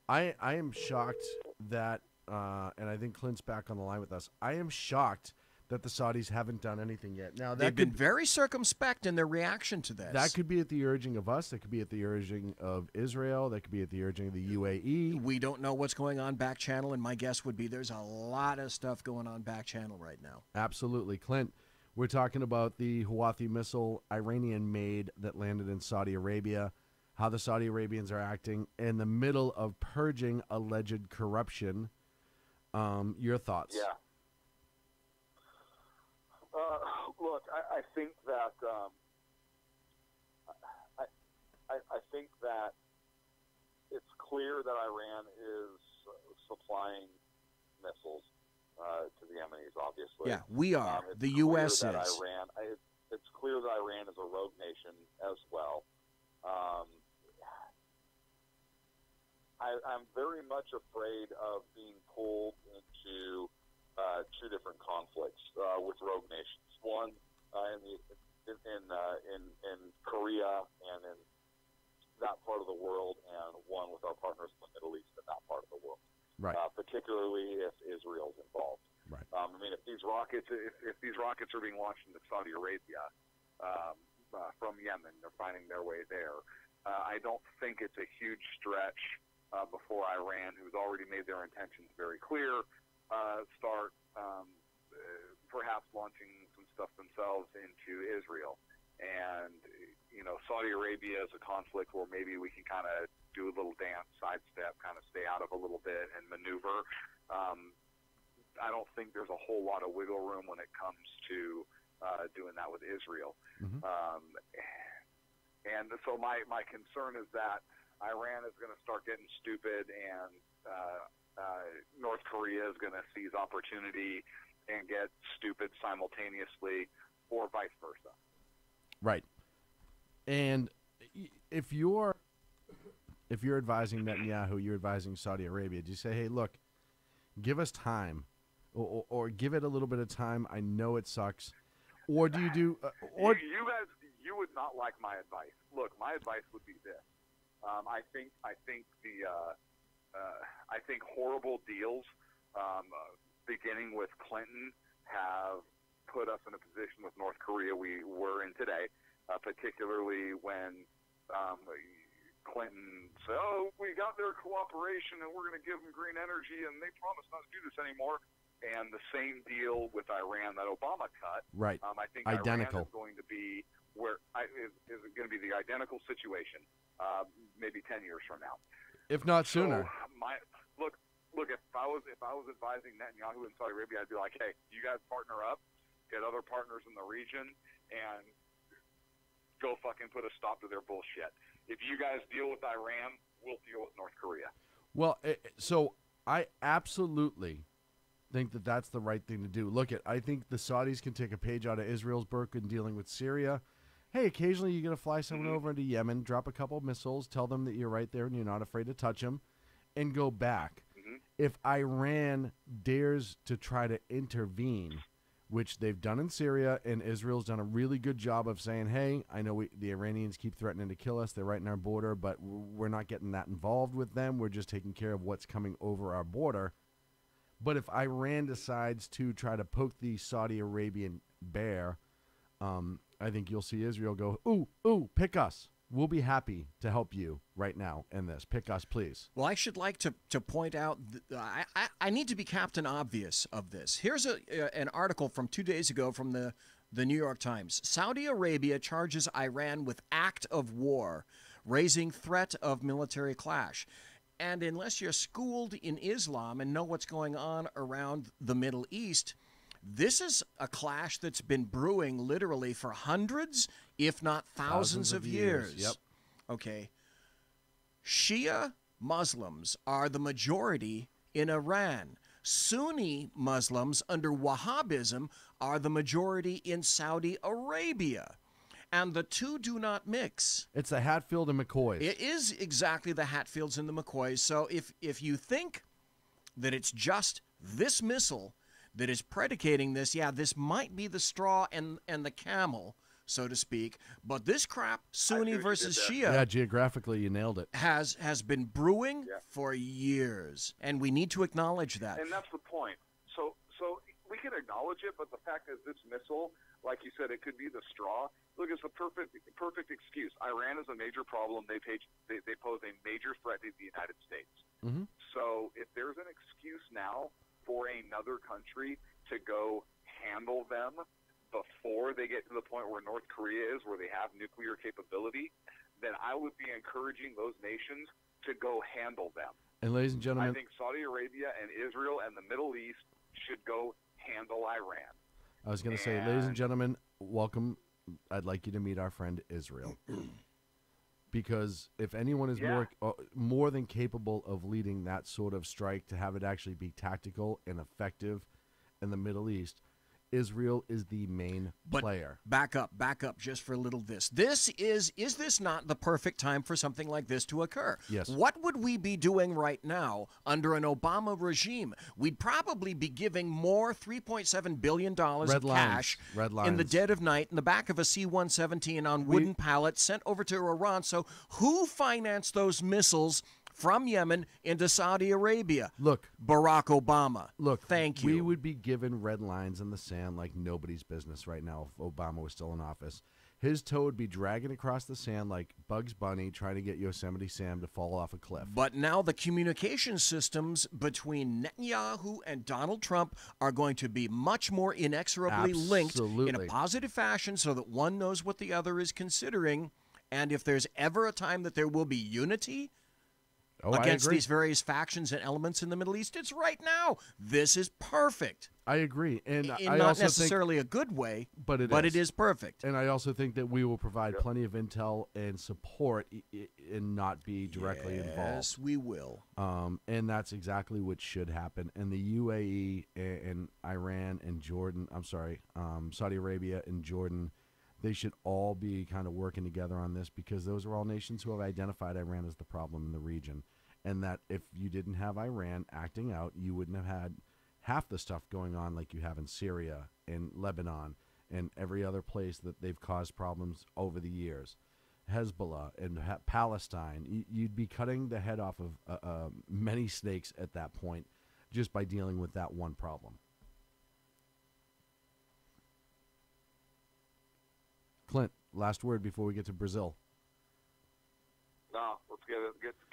I am shocked that, and I think Clint's back on the line with us, I am shocked that the Saudis haven't done anything yet. Now, they've been very circumspect in their reaction to this. That could be at the urging of us. That could be at the urging of Israel. That could be at the urging of the UAE. We don't know what's going on back channel, and my guess would be there's a lot of stuff going on back channel right now. Absolutely. Clint, we're talking about the Houthi missile, Iranian-made, that landed in Saudi Arabia, how the Saudi Arabians are acting in the middle of purging alleged corruption. Your thoughts? Yeah. Look, I think that I think that it's clear that Iran is supplying missiles to the Yemenis. Obviously, yeah, we are. The U.S. is. It's clear that Iran is a rogue nation as well. I'm very much afraid of being pulled into two different conflicts with rogue nations. One in Korea and in that part of the world, and one with our partners in the Middle East and that part of the world. Right. Particularly if Israel's involved. Right. I mean, if these rockets are being launched into Saudi Arabia from Yemen, they're finding their way there. I don't think it's a huge stretch before Iran, who's already made their intentions very clear, start perhaps launching some stuff themselves into Israel. And, Saudi Arabia is a conflict where maybe we can kind of do a little dance, sidestep, kind of stay out of a little bit and maneuver. I don't think there's a whole lot of wiggle room when it comes to doing that with Israel. And so my concern is that Iran is going to start getting stupid, and North Korea is going to seize opportunity and get stupid simultaneously, or vice versa. Right. And if you're advising Netanyahu, you're advising Saudi Arabia, do you say, hey, look, give us time, or give it a little bit of time? I know it sucks. Or do you do? You guys, you would not like my advice. Look, my advice would be this. I think horrible deals, beginning with Clinton, have put us in a position with North Korea we were in today, particularly when Clinton said, "Oh, we got their cooperation and we're going to give them green energy, and they promised not to do this anymore." And the same deal with Iran that Obama cut. Right. I think identical. Iran is going to be is going to be the identical situation, maybe 10 years from now, if not sooner. So look. If I was advising Netanyahu in Saudi Arabia, I'd be like, hey, you guys partner up, get other partners in the region, and go fucking put a stop to their bullshit. If you guys deal with Iran, we'll deal with North Korea. Well, so I absolutely think that that's the right thing to do. I think the Saudis can take a page out of Israel's book in dealing with Syria. Hey, occasionally you're going to fly someone over into Yemen, drop a couple missiles, tell them that you're right there and you're not afraid to touch them, and go back. If Iran dares to try to intervene, which they've done in Syria, and Israel's done a really good job of saying, hey, I know the Iranians keep threatening to kill us. They're right in our border, but we're not getting that involved with them. We're just taking care of what's coming over our border. But if Iran decides to try to poke the Saudi Arabian bear, I think you'll see Israel go, ooh, pick us. We'll be happy to help you right now in this. Pick us, please. Well, I should like to point out, I need to be Captain Obvious of this. Here's an article from 2 days ago from the New York Times. Saudi Arabia charges Iran with act of war, raising threat of military clash. And unless you're schooled in Islam and know what's going on around the Middle East, this is a clash that's been brewing literally for hundreds, if not thousands of years. Yep. Okay. Shia Muslims are the majority in Iran. Sunni Muslims under Wahhabism are the majority in Saudi Arabia. And the two do not mix. It's the Hatfield and McCoys. It is exactly the Hatfields and the McCoys. So if you think that it's just this missile that is predicating this, yeah, this might be the straw and the camel, so to speak. But this crap, Sunni versus Shia, yeah, geographically you nailed it. has been brewing for years, and we need to acknowledge that. And that's the point. So we can acknowledge it, but the fact is this missile, like you said, it could be the straw. Look, it's the perfect excuse. Iran is a major problem. They pose a major threat to the United States. Mm-hmm. So if there's an excuse now for another country to go handle them before they get to the point where North Korea is, where they have nuclear capability, then I would be encouraging those nations to go handle them. And ladies and gentlemen, I think Saudi Arabia and Israel and the Middle East should go handle Iran. I was going to say, ladies and gentlemen, welcome. I'd like you to meet our friend Israel. Because if anyone is more than capable of leading that sort of strike to have it actually be tactical and effective in the Middle East, Israel is the main player. Back up just for a little this. Is this not the perfect time for something like this to occur? Yes. What would we be doing right now under an Obama regime? We'd probably be giving more $3.7 billion of cash in the dead of night in the back of a C-117 on wooden pallets sent over to Iran. So who financed those missiles from Yemen into Saudi Arabia? Look, Barack Obama. Look, thank you. We would be given red lines in the sand like nobody's business right now if Obama was still in office. His toe would be dragging across the sand like Bugs Bunny trying to get Yosemite Sam to fall off a cliff. But now the communication systems between Netanyahu and Donald Trump are going to be much more inexorably linked in a positive fashion so that one knows what the other is considering. And if there's ever a time that there will be unity against these various factions and elements in the Middle East, it's right now. This is perfect. I agree, and I not also necessarily a good way, but it is perfect. And I also think that we will provide plenty of intel and support and not be directly involved. Yes, we will. And that's exactly what should happen. And the UAE and Iran and Jordan, Saudi Arabia and Jordan, they should all be kind of working together on this because those are all nations who have identified Iran as the problem in the region. And that if you didn't have Iran acting out, you wouldn't have had half the stuff going on like you have in Syria and Lebanon and every other place that they've caused problems over the years. Hezbollah and Palestine, you'd be cutting the head off of many snakes at that point just by dealing with that one problem. Clint, last word before we get to Brazil. No, let's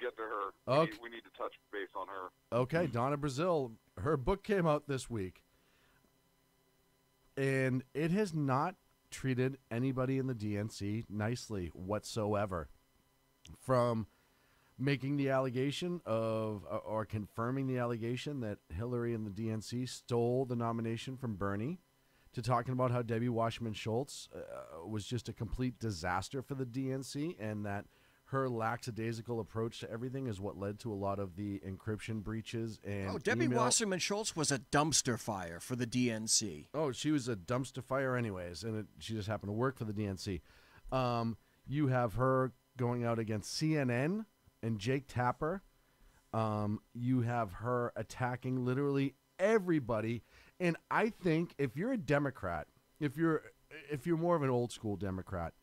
get to her. Okay. We need to touch base on her. Okay, Donna Brazil, her book came out this week, and it has not treated anybody in the DNC nicely whatsoever. From making the allegation of, or confirming the allegation that Hillary and the DNC stole the nomination from Bernie, to talking about how Debbie Wasserman Schultz was just a complete disaster for the DNC and that her lackadaisical approach to everything is what led to a lot of the encryption breaches and Debbie Wasserman Schultz was a dumpster fire for the DNC. Oh, she was a dumpster fire anyways, and she just happened to work for the DNC. You have her going out against CNN and Jake Tapper. You have her attacking literally everybody. And I think if you're a Democrat, if you're more of an old school Democrat,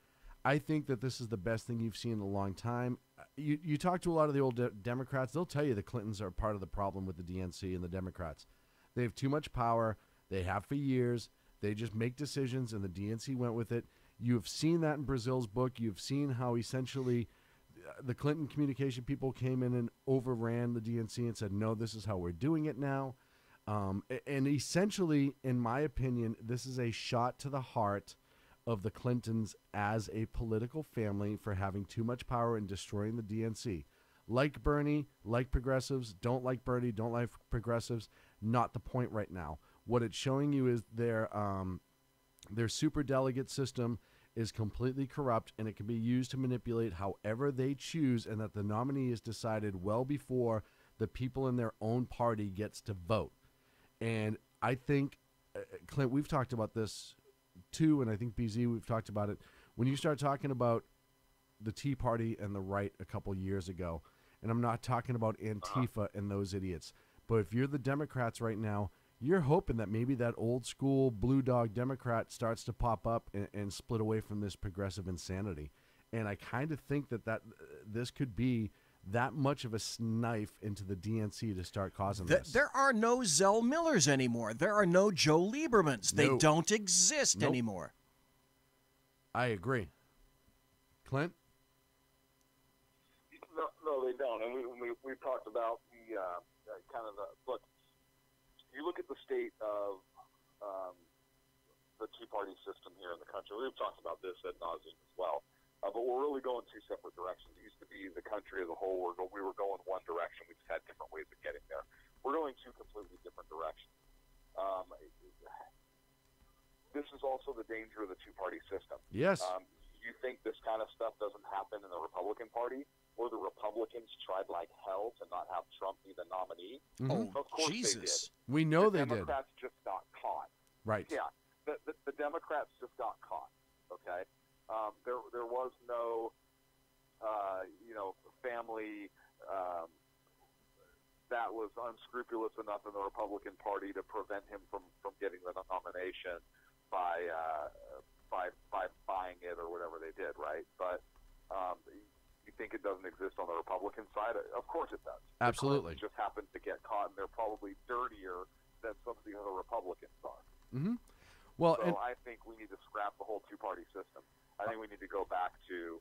I think that this is the best thing you've seen in a long time. You talk to a lot of the old Democrats, they'll tell you the Clintons are part of the problem with the DNC and the Democrats. They have too much power. They have for years. They just make decisions, and the DNC went with it. You've seen that in Brazil's book. You've seen how essentially the Clinton communication people came in and overran the DNC and said, no, this is how we're doing it now. And essentially, in my opinion, this is a shot to the heart of the Clintons as a political family for having too much power and destroying the DNC. Like Bernie, like progressives, don't like Bernie, don't like progressives. Not the point right now. What it's showing you is their superdelegate system is completely corrupt, and it can be used to manipulate however they choose, and that the nominee is decided well before the people in their own party gets to vote. And I think, Clint, we've talked about this too, and I think BZ, we've talked about it. When you start talking about the Tea Party and the right a couple years ago, and I'm not talking about Antifa and those idiots, but if you're the Democrats right now, you're hoping that maybe that old school blue dog Democrat starts to pop up and split away from this progressive insanity. And I kind of think that this could be that much of a knife into the DNC to start causing this. There are no Zell Millers anymore. There are no Joe Liebermans. They don't exist anymore. I agree. Clint? No, they don't. And we've talked about the kind of the look. You look at the state of the Tea Party system here in the country. We've talked about this ad nauseum as well. But we're really going two separate directions. It used to be the country as a whole. We were going one direction. We just had different ways of getting there. We're going two completely different directions. This is also the danger of the two-party system. Yes. You think this kind of stuff doesn't happen in the Republican Party, or the Republicans tried like hell to not have Trump be the nominee? Mm-hmm. Of course Jesus. they did. We know they did. did. The Democrats just got caught. Right. Yeah. The Democrats just got caught. Okay. There was no, family that was unscrupulous enough in the Republican Party to prevent him from getting the nomination by buying it or whatever they did, right? But you think it doesn't exist on the Republican side? Of course it does. Absolutely. The Clintons just happened to get caught, and they're probably dirtier than some of the other Republicans are. Mm-hmm. Well, so I think we need to scrap the whole two-party system. I think we need to go back to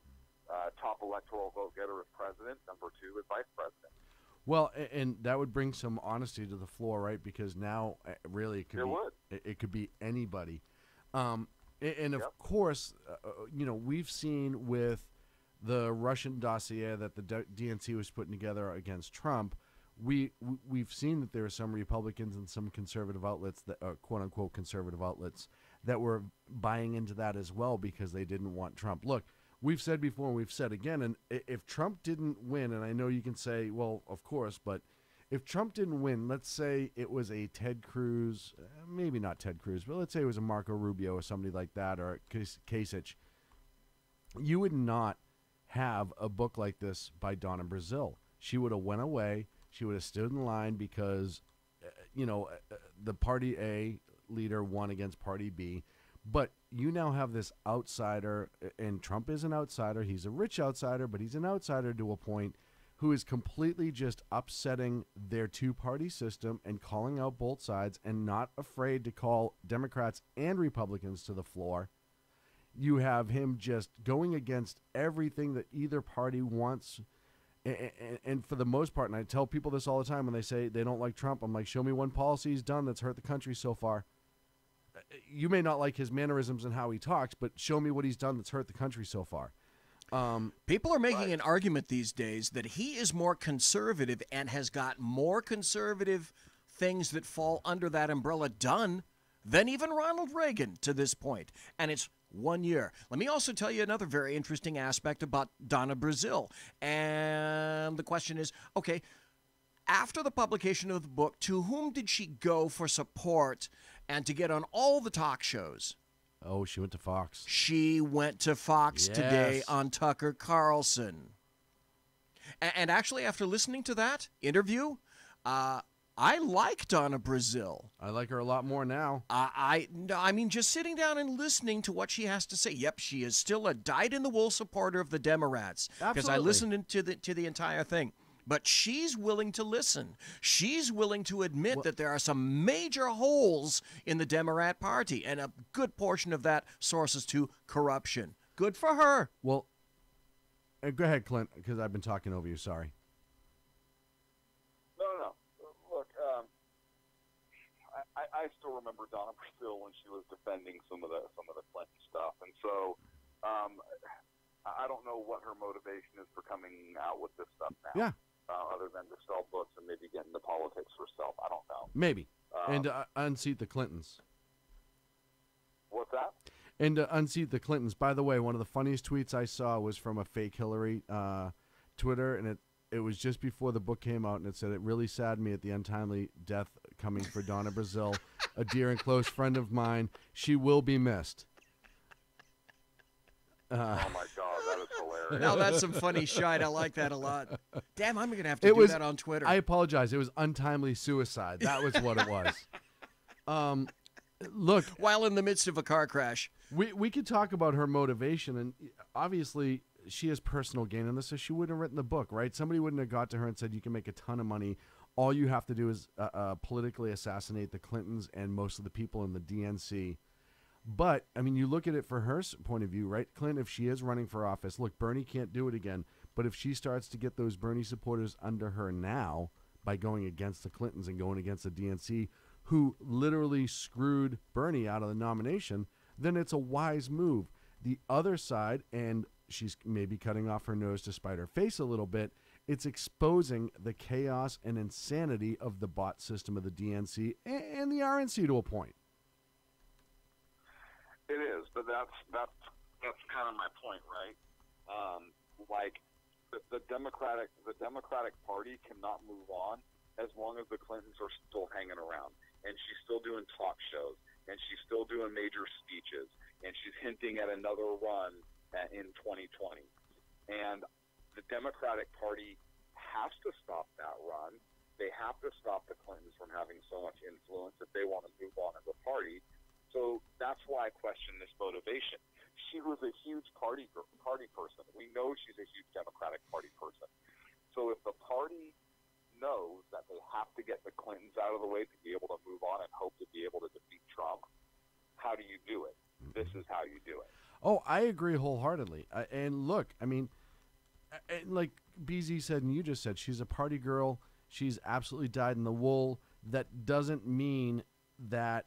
top electoral vote getter as president, number two as vice president. Well, and that would bring some honesty to the floor, right? Because now, really, it could be anybody. And of course, we've seen with the Russian dossier that the DNC was putting together against Trump, we've seen that there are some Republicans and some conservative outlets that are quote unquote conservative outlets that were buying into that as well because they didn't want Trump. Look, we've said before and we've said again, and if Trump didn't win, and I know you can say, well, of course, but if Trump didn't win, let's say it was a Ted Cruz, maybe not Ted Cruz, but let's say it was a Marco Rubio or somebody like that, or Kasich, you would not have a book like this by Donna Brazile. She would have went away. She would have stood in line because, the Party A leader won against Party B. But you now have this outsider, and Trump is an outsider. He's a rich outsider, but he's an outsider to a point, who is completely just upsetting their two-party system and calling out both sides and not afraid to call Democrats and Republicans to the floor. You have him just going against everything that either party wants. And for the most part, and I tell people this all the time when they say they don't like Trump, I'm like, show me one policy he's done that's hurt the country so far. You may not like his mannerisms and how he talks, but show me what he's done that's hurt the country so far. People are making an argument these days that he is more conservative and has got more conservative things that fall under that umbrella done than even Ronald Reagan to this point. And it's 1 year. Let me also tell you another very interesting aspect about Donna Brazile. And the question is, okay, after the publication of the book, to whom did she go for support and to get on all the talk shows? Oh, she went to Fox. She went to Fox today on Tucker Carlson. And actually, after listening to that interview, I like Donna Brazile. I like her a lot more now. I mean, just sitting down and listening to what she has to say. Yep, she is still a dyed-in-the-wool supporter of the Democrats. Because I listened to the entire thing. But she's willing to listen. She's willing to admit that there are some major holes in the Democrat Party, and a good portion of that sources to corruption. Good for her. Well, go ahead, Clint, because I've been talking over you. Sorry. No. Look, I still remember Donna Brazile when she was defending some of the Clinton stuff, and so I don't know what her motivation is for coming out with this stuff now. Yeah. Other than to sell books and maybe get into politics herself, I don't know. Maybe. And unseat the Clintons. What's that? And to unseat the Clintons. By the way, one of the funniest tweets I saw was from a fake Hillary Twitter, and it was just before the book came out, and it said, "It really saddened me at the untimely death coming for Donna Brazile, a dear and close friend of mine. She will be missed." Oh my God, that is hilarious. Now that's some funny shite. I like that a lot. Damn, I'm going to have to do that on Twitter. I apologize. It was untimely suicide. That was what it was. Look, while in the midst of a car crash. We could talk about her motivation, and obviously she has personal gain in this, so she wouldn't have written the book, right? Somebody wouldn't have got to her and said, you can make a ton of money. All you have to do is politically assassinate the Clintons and most of the people in the DNC. But, I mean, you look at it for her point of view, right? Clinton, if she is running for office, look, Bernie can't do it again. But if she starts to get those Bernie supporters under her now by going against the Clintons and going against the DNC, who literally screwed Bernie out of the nomination, then it's a wise move. The other side, and she's maybe cutting off her nose to spite her face a little bit, it's exposing the chaos and insanity of the bot system of the DNC and the RNC to a point. It is, but that's kind of my point, right? Like the Democratic Party cannot move on as long as the Clintons are still hanging around, and she's still doing talk shows, and she's still doing major speeches, and she's hinting at another run in 2020. And the Democratic Party has to stop that run. They have to stop the Clintons from having so much influence if they want to move on as a party. So that's why I question this motivation. She was a huge party person. We know she's a huge Democratic Party person. So if the party knows that they have to get the Clintons out of the way to be able to move on and hope to be able to defeat Trump, how do you do it? This is how you do it. Oh, I agree wholeheartedly. And look, I mean, like BZ said and you just said, she's a party girl. She's absolutely dyed in the wool. That doesn't mean that,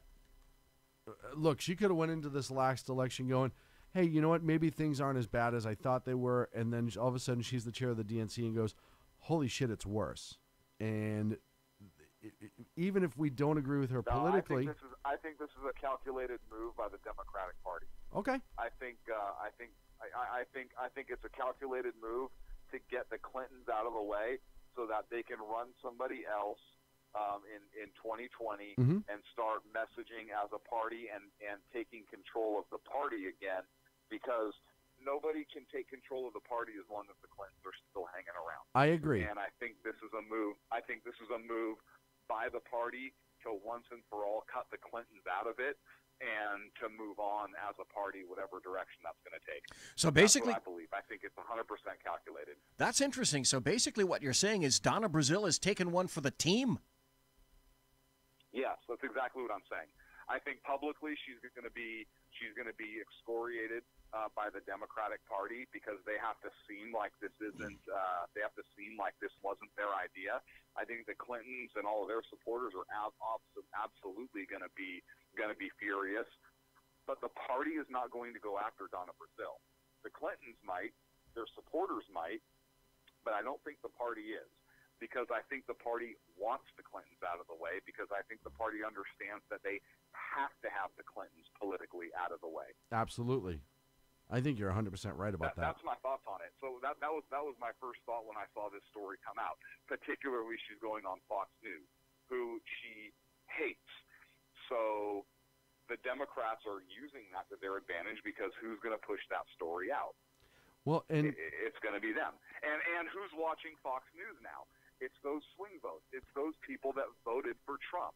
look, she could have went into this last election going, hey, you know what, maybe things aren't as bad as I thought they were, and then all of a sudden she's the chair of the DNC and goes, holy shit, it's worse. And even if we don't agree with her politically, I think this is a calculated move by the Democratic Party. Okay. I think it's a calculated move to get the Clintons out of the way so that they can run somebody else in 2020 and start messaging as a party and taking control of the party again, because nobody can take control of the party as long as the Clintons are still hanging around. I agree. And I think this is a move. I think this is a move by the party to once and for all cut the Clintons out of it and to move on as a party, whatever direction that's going to take. So basically, that's what I believe. I think it's 100% calculated. That's interesting. So basically what you're saying is Donna Brazile has taken one for the team. Yes, that's exactly what I'm saying. I think publicly she's going to be excoriated by the Democratic Party because they have to seem like this isn't. They have to seem like this wasn't their idea. I think the Clintons and all of their supporters are absolutely going to be furious. But the party is not going to go after Donna Brazile. The Clintons might, their supporters might, but I don't think the party is. Because I think the party wants the Clintons out of the way, because I think the party understands that they have to have the Clintons politically out of the way. Absolutely. I think you're 100% right about that. That's my thoughts on it. So that was my first thought when I saw this story come out, particularly she's going on Fox News, who she hates. So the Democrats are using that to their advantage, because who's going to push that story out? Well, and it's going to be them. And who's watching Fox News now? It's those swing votes. It's those people that voted for Trump.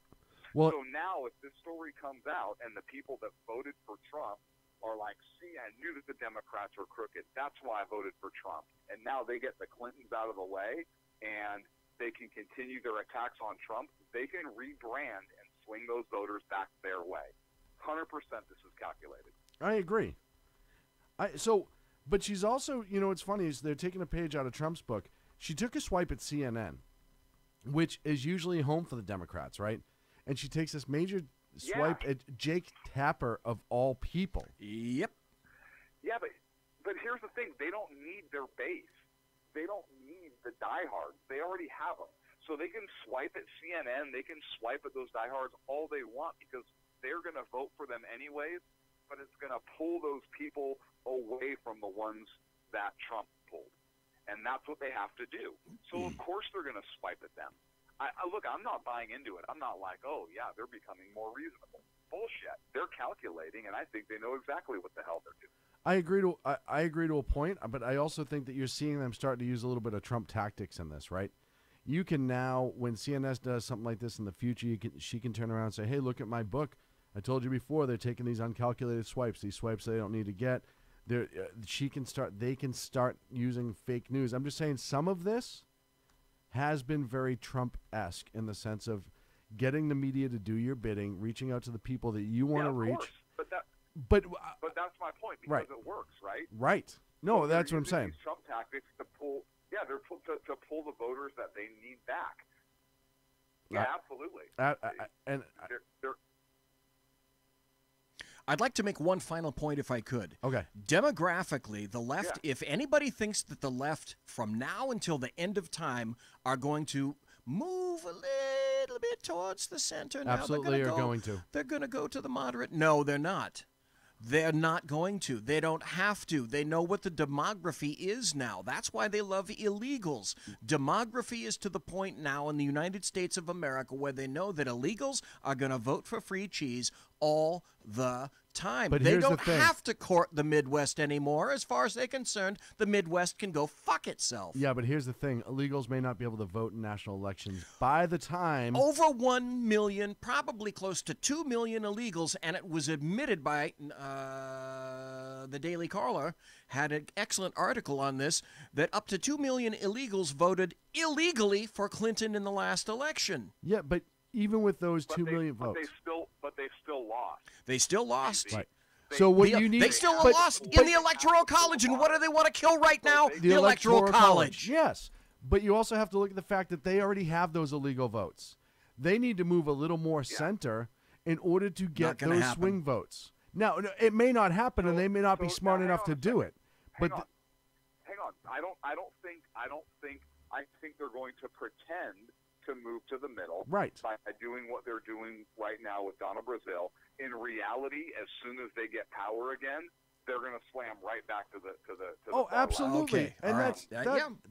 Well, so now if this story comes out and the people that voted for Trump are like, see, I knew that the Democrats were crooked. That's why I voted for Trump. And now they get the Clintons out of the way and they can continue their attacks on Trump. They can rebrand and swing those voters back their way. 100% this is calculated. I agree. But she's also, you know, what's funny is they're taking a page out of Trump's book. She took a swipe at CNN, which is usually home for the Democrats, right? And she takes this major swipe at Jake Tapper of all people. Yep. Yeah, but here's the thing. They don't need their base. They don't need the diehards. They already have them. So they can swipe at CNN. They can swipe at those diehards all they want because they're going to vote for them anyways, but it's going to pull those people away from the ones that Trump pulled. And that's what they have to do. So, of course, they're going to swipe at them. Look, I'm not buying into it. I'm not like, oh, yeah, they're becoming more reasonable. Bullshit. They're calculating, and I think they know exactly what the hell they're doing. I agree to a point, but I also think that you're seeing them start to use a little bit of Trump tactics in this, right? You can now, when CNS does something like this in the future, she can turn around and say, hey, look at my book. I told you before, they're taking these uncalculated swipes, these swipes they don't need to get. They can start using fake news. I'm just saying some of this has been very Trump-esque in the sense of getting the media to do your bidding, reaching out to the people that you want to reach. Course. But that's my point because right. it works, right? Right. No, So that's they're what I'm saying. using these Trump tactics to pull, to pull the voters that they need back. Yeah, absolutely. I'd like to make one final point if I could. Okay. Demographically, the left, if anybody thinks that the left from now until the end of time are going to move a little bit towards the center. Absolutely are going to. They're going to go to the moderate. No, they're not. They're not going to. They don't have to. They know what the demography is now. That's why they love illegals. Demography is to the point now in the United States of America where they know that illegals are going to vote for free cheese all the time. But they here's don't the thing. have to court the Midwest anymore. As far as they're concerned, the Midwest can go fuck itself. Yeah, but here's the thing. Illegals may not be able to vote in national elections by the time... Over 1 million, probably close to 2 million illegals, and it was admitted by the Daily Caller, had an excellent article on this, that up to 2 million illegals voted illegally for Clinton in the last election. Yeah, but even with those 2 million votes... But they still lost. They still lost. Right. So what you need... They still lost in the Electoral College, and what do they want to kill right now? The Electoral College. Yes, but you also have to look at the fact that they already have those illegal votes. They need to move a little more center in order to get those swing votes. Now, it may not happen, and they may not be smart enough to do it. But hang on. I think they're going to pretend to move to the middle by doing what they're doing right now with Donna Brazile. In reality, as soon as they get power again, they're going to slam right back to the absolutely. Okay. And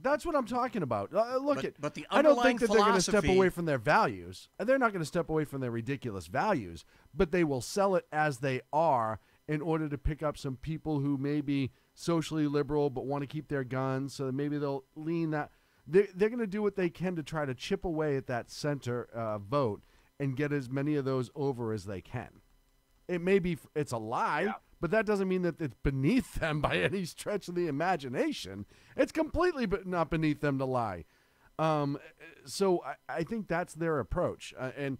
that's what I'm talking about. But the I don't think underlying that they're going to step philosophy- away from their values. They're not going to step away from their ridiculous values, but they will sell it as they are in order to pick up some people who may be socially liberal but want to keep their guns, so maybe they'll lean that. They're going to do what they can to try to chip away at that center vote and get as many of those over as they can. It may be it's a lie, but that doesn't mean that it's beneath them by any stretch of the imagination. It's completely not beneath them to lie. So I think that's their approach. And,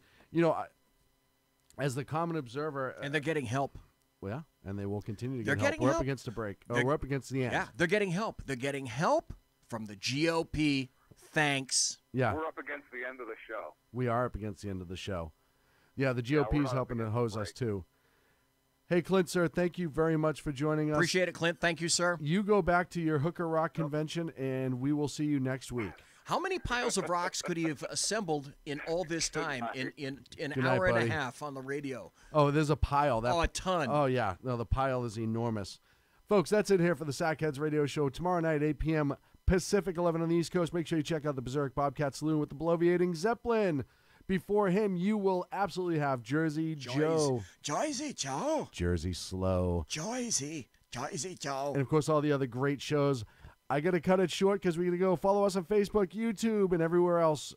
as the common observer... And they're getting help. Well, yeah, and they will continue to They're get help. getting We're help. up against a break. We're up against the end. Yeah, they're getting help. They're getting help from the GOP. Thanks. Yeah. We're up against the end of the show. We are up against the end of the show. Yeah, the GOP is helping to hose us, too. Hey, Clint, sir, thank you very much for joining us. Appreciate it, Clint. Thank you, sir. You go back to your Hooker Rock convention, and we will see you next week. How many piles of rocks could he have assembled in all this time, in an Good hour night, and buddy. a half on the radio? Oh, there's a pile. A ton. Oh, yeah. No, the pile is enormous. Folks, that's it here for the Sackheads Radio Show. Tomorrow night, 8 p.m. Pacific, 11 on the East Coast. Make sure you check out the Berserk Bobcat Saloon with the bloviating Zeppelin. Before him, you will absolutely have Jersey Joe. Jersey Joe. Jersey Slow. Jersey Joe. And, of course, all the other great shows. I got to cut it short because we're going to go follow us on Facebook, YouTube, and everywhere else.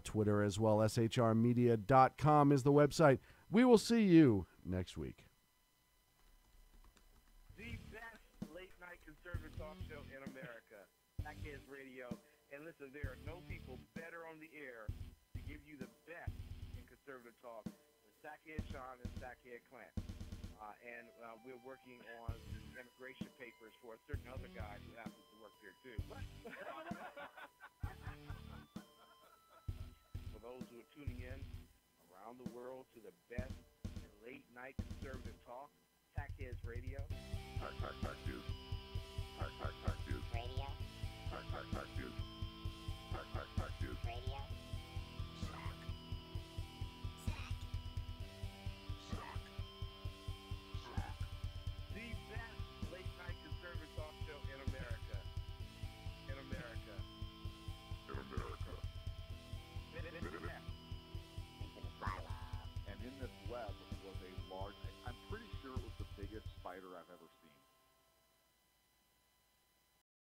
Twitter as well. SHRmedia.com is the website. We will see you next week. The best late-night conservative talk show in America, Sackheads Radio. And listen, there are no people better on the air to give you the best in conservative talk than Sackhead Sean and Sackhead Clint. And we're working on immigration papers for a certain other guy who happens to work there, too. For those who are tuning in around the world to the best late night conservative talk, Sackheads Radio. Sack News. Sack News. Radio. Sack News. Sack News. Radio. The best late night conservative talk show in America. In America. In America. And in this web was a large, I'm pretty sure it was the biggest spider I've ever